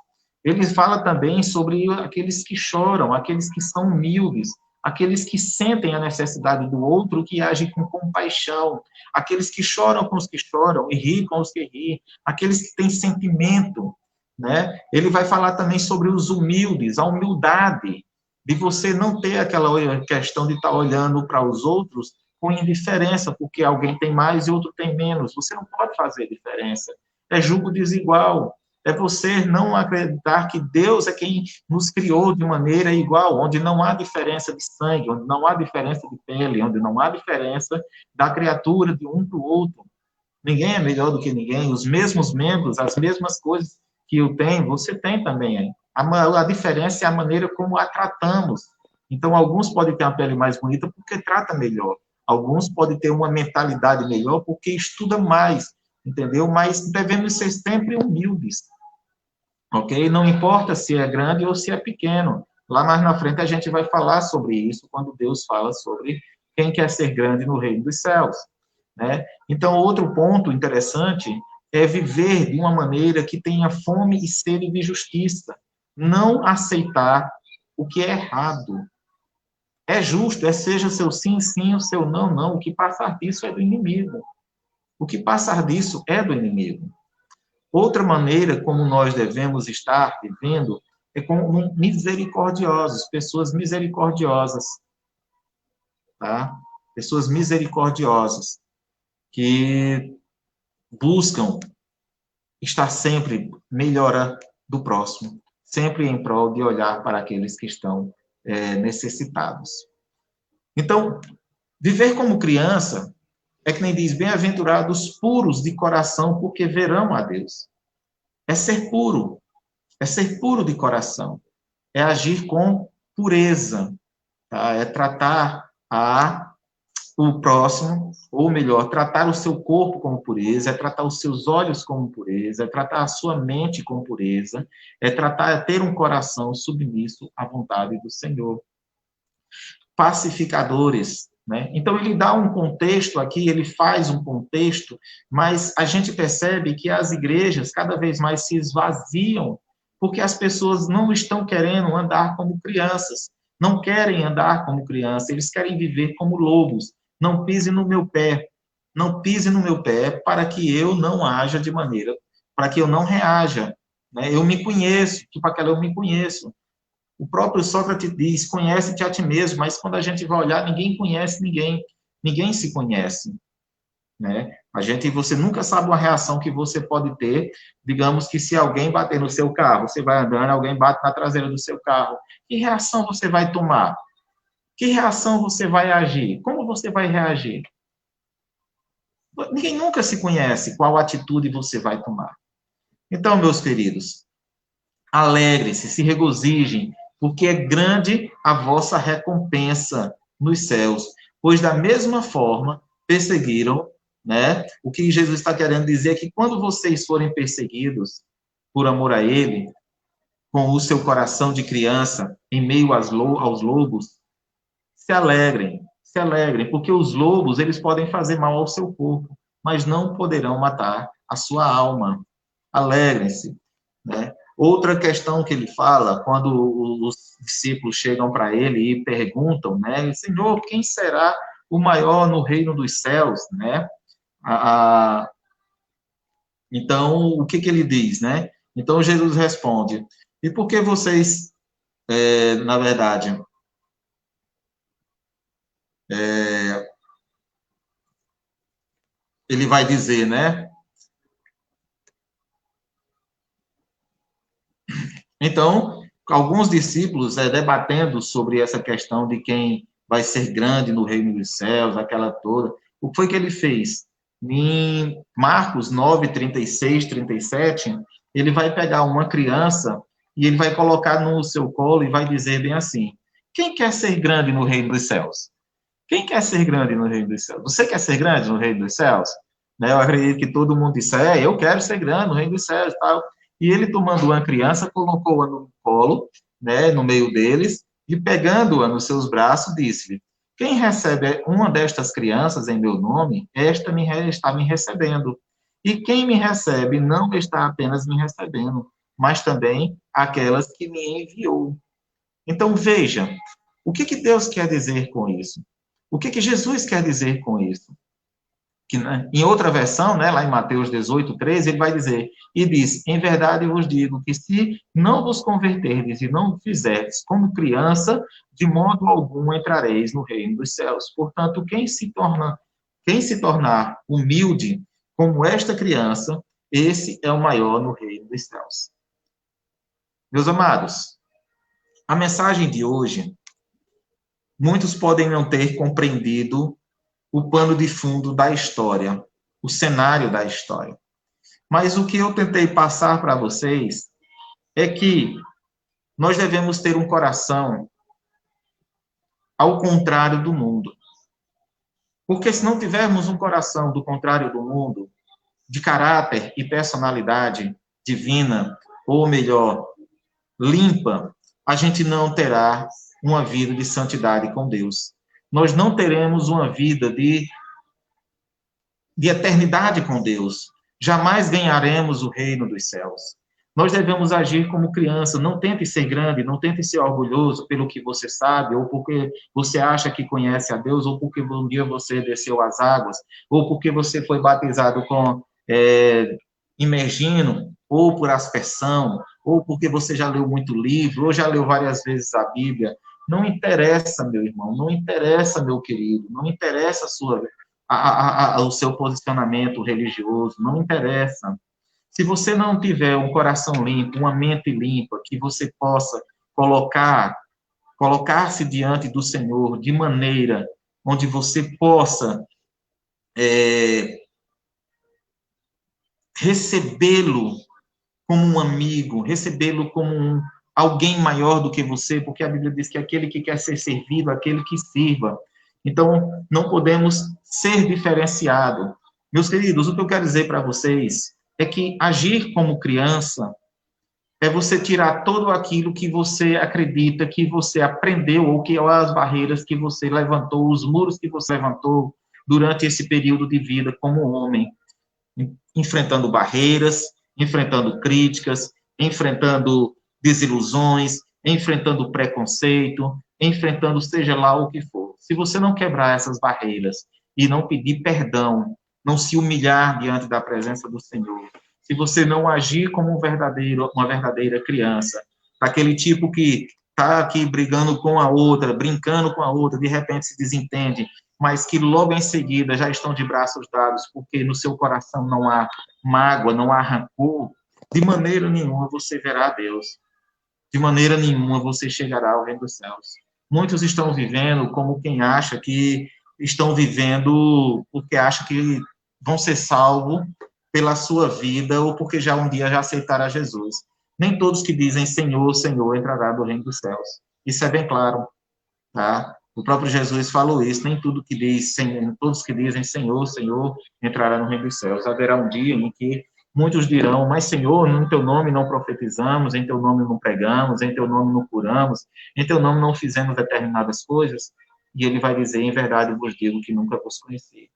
Ele fala também sobre aqueles que choram, aqueles que são humildes, aqueles que sentem a necessidade do outro, que agem com compaixão, aqueles que choram com os que choram e riem com os que riem, aqueles que têm sentimento, né? Ele vai falar também sobre os humildes, a humildade, de você não ter aquela questão de estar olhando para os outros com indiferença, porque alguém tem mais e outro tem menos. Você não pode fazer diferença. É julgo desigual. É você não acreditar que Deus é quem nos criou de maneira igual, onde não há diferença de sangue, onde não há diferença de pele, onde não há diferença da criatura de um para o outro. Ninguém é melhor do que ninguém. Os mesmos membros, as mesmas coisas que eu tenho, você tem também. A diferença é a maneira como a tratamos. Então, alguns podem ter uma pele mais bonita porque trata melhor. Alguns podem ter uma mentalidade melhor porque estuda mais, entendeu? Mas devemos ser sempre humildes, ok? Não importa se é grande ou se é pequeno. Lá mais na frente a gente vai falar sobre isso, quando Deus fala sobre quem quer ser grande no reino dos céus, né? Então, outro ponto interessante é viver de uma maneira que tenha fome e sede de justiça. Não aceitar o que é errado. É justo, seja seu sim, sim, o seu não, não. O que passar disso é do inimigo. O que passar disso é do inimigo. Outra maneira como nós devemos estar vivendo é como misericordiosos, pessoas misericordiosas, tá? Pessoas misericordiosas, que buscam estar sempre melhor do próximo, sempre em prol de olhar para aqueles que estão necessitados. Então, viver como criança é que nem diz, bem-aventurados puros de coração, porque verão a Deus. É ser puro de coração, é agir com pureza, tá? É tratar o próximo, ou melhor, tratar o seu corpo como pureza, é tratar os seus olhos como pureza, é tratar a sua mente com pureza, é ter um coração submisso à vontade do Senhor. Pacificadores, né? Então, ele dá um contexto aqui, ele faz um contexto, mas a gente percebe que as igrejas cada vez mais se esvaziam, porque as pessoas não estão querendo andar como crianças, não querem andar como crianças, eles querem viver como lobos. Não pise no meu pé, não pise no meu pé para que eu não haja de maneira, para que eu não reaja, né? Eu me conheço, tipo aquela eu me conheço. O próprio Sócrates diz, conhece-te a ti mesmo, mas quando a gente vai olhar, ninguém conhece ninguém, ninguém se conhece, né? Você nunca sabe uma reação que você pode ter, digamos que se alguém bater no seu carro, você vai andando, alguém bate na traseira do seu carro, que reação você vai tomar? Que reação você vai agir? Como você vai reagir? Ninguém nunca se conhece qual atitude você vai tomar. Então, meus queridos, alegrem-se, se regozijem, porque é grande a vossa recompensa nos céus, pois da mesma forma perseguiram, né? O que Jesus está querendo dizer é que quando vocês forem perseguidos por amor a Ele, com o seu coração de criança em meio aos lobos, se alegrem, porque os lobos, eles podem fazer mal ao seu corpo, mas não poderão matar a sua alma. Alegrem-se, né? Outra questão que ele fala, quando os discípulos chegam para ele e perguntam, né, Senhor, quem será o maior no reino dos céus, né? Então, o que ele diz, né? Então, Jesus responde, e por que vocês, na verdade, ele vai dizer, né? Então, alguns discípulos debatendo sobre essa questão de quem vai ser grande no reino dos céus, aquela toda. O que foi que ele fez? Em Marcos 9, 36, 37, ele vai pegar uma criança e ele vai colocar no seu colo e vai dizer bem assim, quem quer ser grande no reino dos céus? Quem quer ser grande no reino dos céus? Você quer ser grande no reino dos céus? Né? Eu acredito que todo mundo disse, eu quero ser grande no reino dos céus e tal. E ele, tomando uma criança, colocou-a no colo, né, no meio deles, e pegando-a nos seus braços, disse-lhe, quem recebe uma destas crianças em meu nome, esta está me recebendo. E quem me recebe não está apenas me recebendo, mas também aquelas que me enviou. Então, veja, o que Deus quer dizer com isso? O que Jesus quer dizer com isso? Que, né, em outra versão, né, lá em Mateus 18, 13, ele vai dizer, e diz, em verdade vos digo que se não vos converterdes e não fizerdes como criança, de modo algum entrareis no reino dos céus. Portanto, quem se tornar humilde como esta criança, esse é o maior no reino dos céus. Meus amados, a mensagem de hoje, muitos podem não ter compreendido o pano de fundo da história, o cenário da história. Mas o que eu tentei passar para vocês é que nós devemos ter um coração ao contrário do mundo. Porque se não tivermos um coração do contrário do mundo, de caráter e personalidade divina, ou melhor, limpa, a gente não terá uma vida de santidade com Deus. Nós não teremos uma vida de eternidade com Deus. Jamais ganharemos o reino dos céus. Nós devemos agir como criança. Não tente ser grande, não tente ser orgulhoso pelo que você sabe, ou porque você acha que conhece a Deus, ou porque um dia você desceu as águas, ou porque você foi batizado com imergindo, ou por aspersão, ou porque você já leu muito livro, ou já leu várias vezes a Bíblia. Não interessa, meu irmão, não interessa, meu querido, não interessa o seu posicionamento religioso, não interessa. Se você não tiver um coração limpo, uma mente limpa, que você possa colocar-se diante do Senhor de maneira onde você possa recebê-lo como um amigo, recebê-lo como alguém maior do que você, porque a Bíblia diz que aquele que quer ser servido, aquele que sirva. Então, não podemos ser diferenciado. Meus queridos, o que eu quero dizer para vocês é que agir como criança é você tirar todo aquilo que você acredita, que você aprendeu, ou que as barreiras que você levantou, os muros que você levantou durante esse período de vida como homem, enfrentando barreiras, enfrentando críticas, enfrentando desilusões, enfrentando preconceito, enfrentando seja lá o que for. Se você não quebrar essas barreiras e não pedir perdão, não se humilhar diante da presença do Senhor, se você não agir como uma verdadeira criança, daquele tipo que está aqui brigando com a outra, brincando com a outra, de repente se desentende, mas que logo em seguida já estão de braços dados, porque no seu coração não há mágoa, não há rancor, de maneira nenhuma você verá Deus. De maneira nenhuma você chegará ao reino dos céus. Muitos estão vivendo como quem acha que estão vivendo porque acha que vão ser salvos pela sua vida ou porque já um dia já aceitaram a Jesus. Nem todos que dizem Senhor, Senhor entrará no reino dos céus. Isso é bem claro, tá? O próprio Jesus falou isso, nem tudo que diz, Senhor, todos que dizem Senhor, Senhor, entrará no reino dos céus. Haverá um dia em que muitos dirão, mas Senhor, em teu nome não profetizamos, em teu nome não pregamos, em teu nome não curamos, em teu nome não fizemos determinadas coisas. E ele vai dizer, em verdade eu vos digo que nunca vos conheci.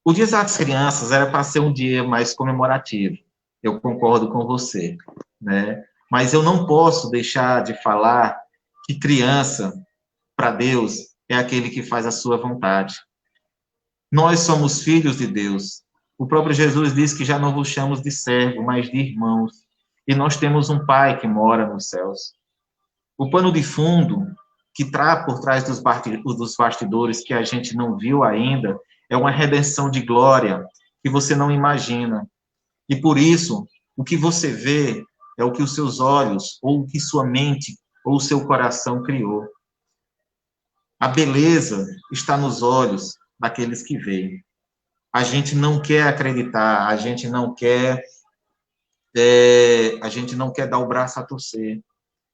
O Dia das Crianças era para ser um dia mais comemorativo. Eu concordo com você, né? Mas eu não posso deixar de falar que criança, para Deus, é aquele que faz a sua vontade. Nós somos filhos de Deus. O próprio Jesus diz que já não vos chamamos de servo, mas de irmãos. E nós temos um Pai que mora nos céus. O pano de fundo que está por trás dos bastidores que a gente não viu ainda é uma redenção de glória que você não imagina. E por isso, o que você vê é o que os seus olhos, ou o que sua mente, ou o seu coração criou. A beleza está nos olhos daqueles que veem. A gente não quer acreditar, a gente não quer dar o braço a torcer,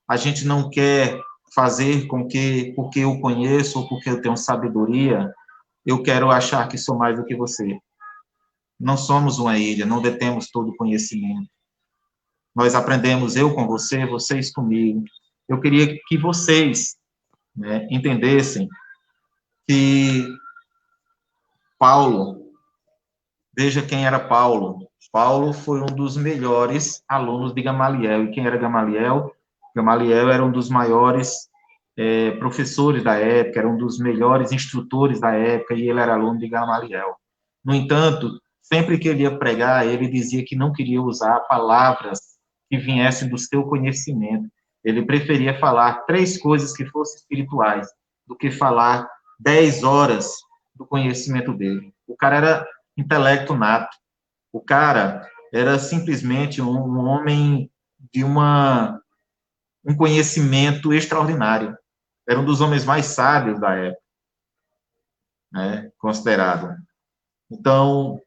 a gente não quer fazer com que, porque eu conheço ou porque eu tenho sabedoria, eu quero achar que sou mais do que você. Não somos uma ilha, não detemos todo o conhecimento. Nós aprendemos, eu com você, vocês comigo. Eu queria que vocês, né, entendessem que Paulo, veja quem era Paulo. Paulo foi um dos melhores alunos de Gamaliel. E quem era Gamaliel? Gamaliel era um dos maiores professores da época, era um dos melhores instrutores da época, e ele era aluno de Gamaliel. No entanto, sempre que ele ia pregar, ele dizia que não queria usar palavras que viessem do seu conhecimento. Ele preferia falar 3 coisas que fossem espirituais, do que falar 10 horas do conhecimento dele. O cara era intelecto nato. O cara era simplesmente um homem de um conhecimento extraordinário. Era um dos homens mais sábios da época, né, considerado. Então,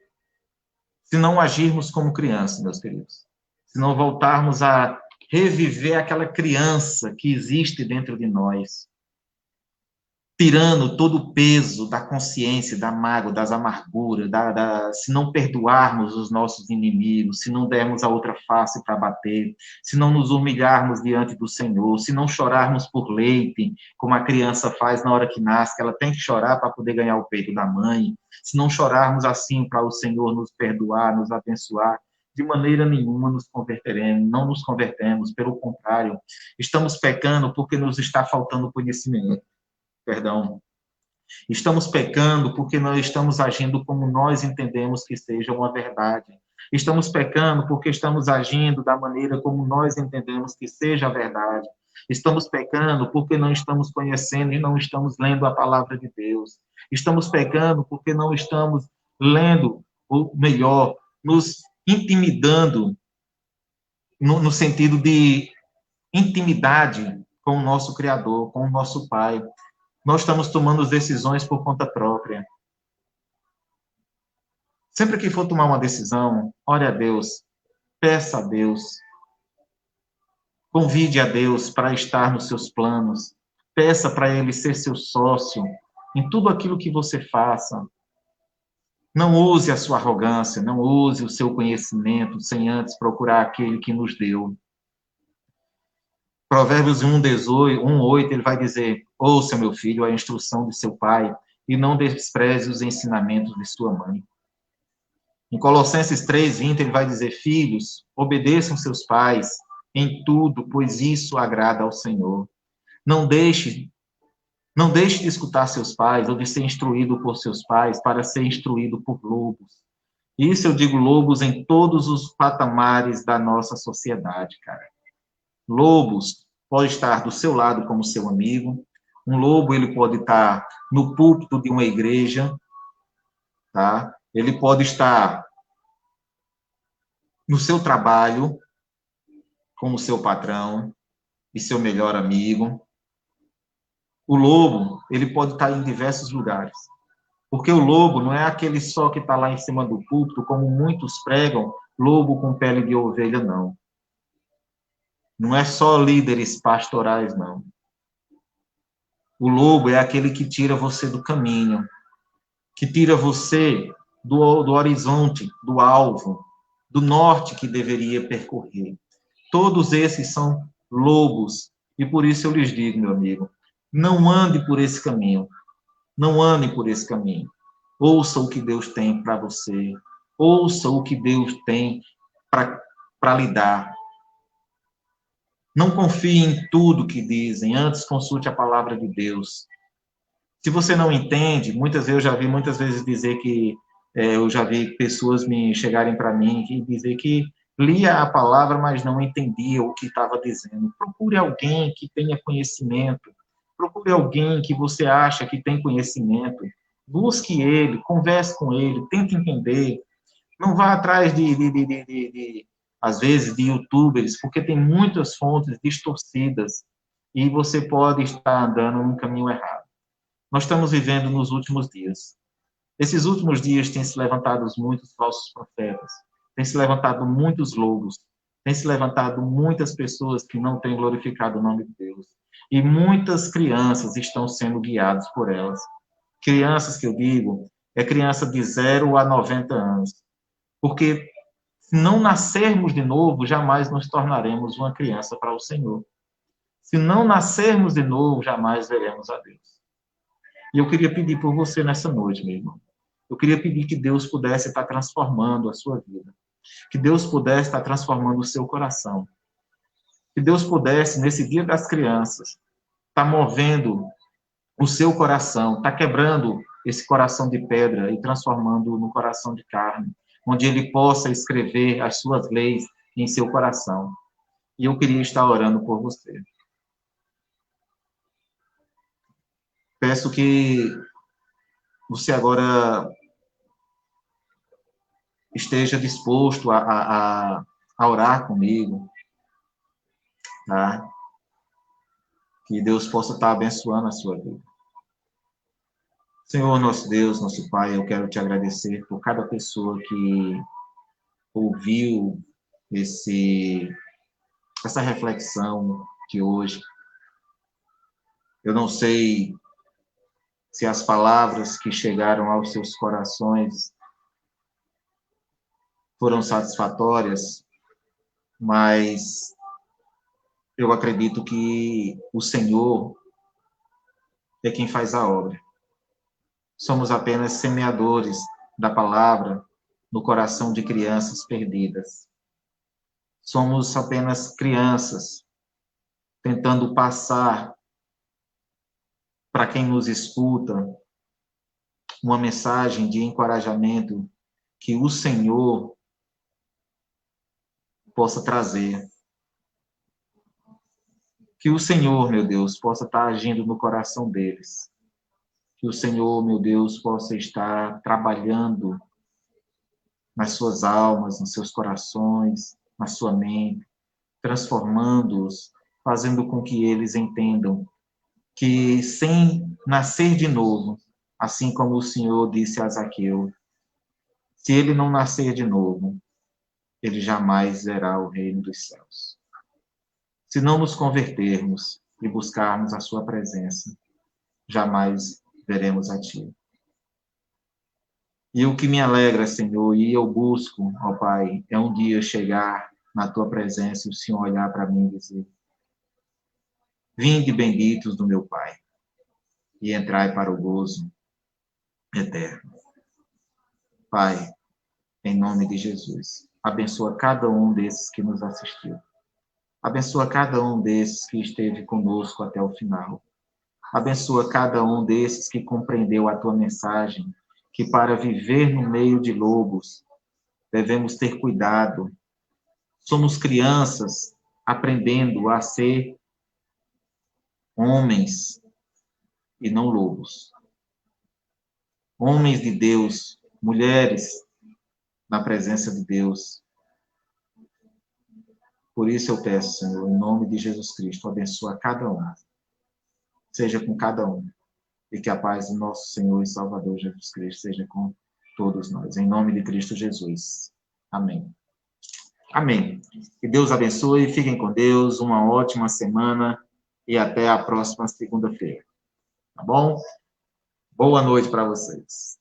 se não agirmos como crianças, meus queridos, se não voltarmos a reviver aquela criança que existe dentro de nós, tirando todo o peso da consciência, da mágoa, das amarguras, se não perdoarmos os nossos inimigos, se não dermos a outra face para bater, se não nos humilharmos diante do Senhor, se não chorarmos por leite, como a criança faz na hora que nasce, que ela tem que chorar para poder ganhar o peito da mãe, se não chorarmos assim para o Senhor nos perdoar, nos abençoar, de maneira nenhuma nos converteremos, não nos convertemos, pelo contrário, estamos pecando porque nos está faltando conhecimento. Perdão. Estamos pecando porque não estamos agindo como nós entendemos que seja uma verdade. Estamos pecando porque estamos agindo da maneira como nós entendemos que seja a verdade. Estamos pecando porque não estamos conhecendo e não estamos lendo a palavra de Deus. Estamos pecando porque não estamos lendo, ou melhor, nos intimidando, no sentido de intimidade com o nosso Criador, com o nosso Pai. Nós estamos tomando as decisões por conta própria. Sempre que for tomar uma decisão, ore a Deus, peça a Deus, convide a Deus para estar nos seus planos, peça para Ele ser seu sócio em tudo aquilo que você faça. Não use a sua arrogância, não use o seu conhecimento sem antes procurar aquele que nos deu. Provérbios 1:8, ele vai dizer: ouça, meu filho, a instrução de seu pai, e não despreze os ensinamentos de sua mãe. Em Colossenses 3:20, ele vai dizer: filhos, obedeçam seus pais em tudo, pois isso agrada ao Senhor. Não deixe de escutar seus pais ou de ser instruído por seus pais para ser instruído por lobos. Isso eu digo lobos em todos os patamares da nossa sociedade, cara. Lobos pode estar do seu lado como seu amigo. Um lobo, ele pode estar no púlpito de uma igreja, tá? Ele pode estar no seu trabalho, como seu patrão e seu melhor amigo. O lobo, ele pode estar em diversos lugares. Porque o lobo não é aquele só que está lá em cima do púlpito, como muitos pregam, lobo com pele de ovelha, não. Não é só líderes pastorais, não. O lobo é aquele que tira você do caminho, que tira você do horizonte, do alvo, do norte que deveria percorrer. Todos esses são lobos, e por isso eu lhes digo, meu amigo, não ande por esse caminho, não ande por esse caminho. Ouça o que Deus tem para você, ouça o que Deus tem para lhe dar. Não confie em tudo que dizem, antes consulte a palavra de Deus. Se você não entende, eu já vi muitas vezes dizer que, eu já vi pessoas me chegarem para mim e dizer que lia a palavra, mas não entendia o que estava dizendo. Procure alguém que tenha conhecimento, procure alguém que você acha que tem conhecimento, busque ele, converse com ele, tente entender. Não vá atrás às vezes, de youtubers, porque tem muitas fontes distorcidas e você pode estar andando no caminho errado. Nós estamos vivendo nos últimos dias. Esses últimos dias têm se levantado muitos falsos profetas, têm se levantado muitos lobos, têm se levantado muitas pessoas que não têm glorificado o nome de Deus. E muitas crianças estão sendo guiadas por elas. Crianças que eu digo, é criança de 0 a 90 anos. Porque se não nascermos de novo, jamais nos tornaremos uma criança para o Senhor. Se não nascermos de novo, jamais veremos a Deus. E eu queria pedir por você nessa noite, meu irmão. Eu queria pedir que Deus pudesse estar transformando a sua vida. Que Deus pudesse estar transformando o seu coração. Que Deus pudesse, nesse dia das crianças, estar movendo o seu coração, estar quebrando esse coração de pedra e transformando no coração de carne, onde ele possa escrever as suas leis em seu coração. E eu queria estar orando por você. Peço que você agora esteja disposto a orar comigo, tá? Que Deus possa estar abençoando a sua vida. Senhor, nosso Deus, nosso Pai, eu quero te agradecer por cada pessoa que ouviu essa reflexão de hoje. Eu não sei se as palavras que chegaram aos seus corações foram satisfatórias, mas eu acredito que o Senhor é quem faz a obra. Somos apenas semeadores da palavra no coração de crianças perdidas. Somos apenas crianças tentando passar para quem nos escuta uma mensagem de encorajamento que o Senhor possa trazer. Que o Senhor, meu Deus, possa estar agindo no coração deles. Que o Senhor, meu Deus, possa estar trabalhando nas suas almas, nos seus corações, na sua mente, transformando-os, fazendo com que eles entendam que, sem nascer de novo, assim como o Senhor disse a Zaqueu, se ele não nascer de novo, ele jamais verá o reino dos céus. Se não nos convertermos e buscarmos a sua presença, jamais veremos a ti. E o que me alegra, Senhor, e eu busco, ó Pai, é um dia chegar na tua presença e o Senhor olhar para mim e dizer: vinde benditos do meu Pai, e entrai para o gozo eterno. Pai, em nome de Jesus, abençoa cada um desses que nos assistiu. Abençoa cada um desses que esteve conosco até o final. Abençoa cada um desses que compreendeu a tua mensagem, que para viver no meio de lobos, devemos ter cuidado. Somos crianças aprendendo a ser homens e não lobos. Homens de Deus, mulheres na presença de Deus. Por isso eu peço, Senhor, em nome de Jesus Cristo, abençoa cada um. Seja com cada um. E que a paz do nosso Senhor e Salvador Jesus Cristo seja com todos nós. Em nome de Cristo Jesus. Amém. Amém. Que Deus abençoe, fiquem com Deus, uma ótima semana e até a próxima segunda-feira. Tá bom? Boa noite para vocês.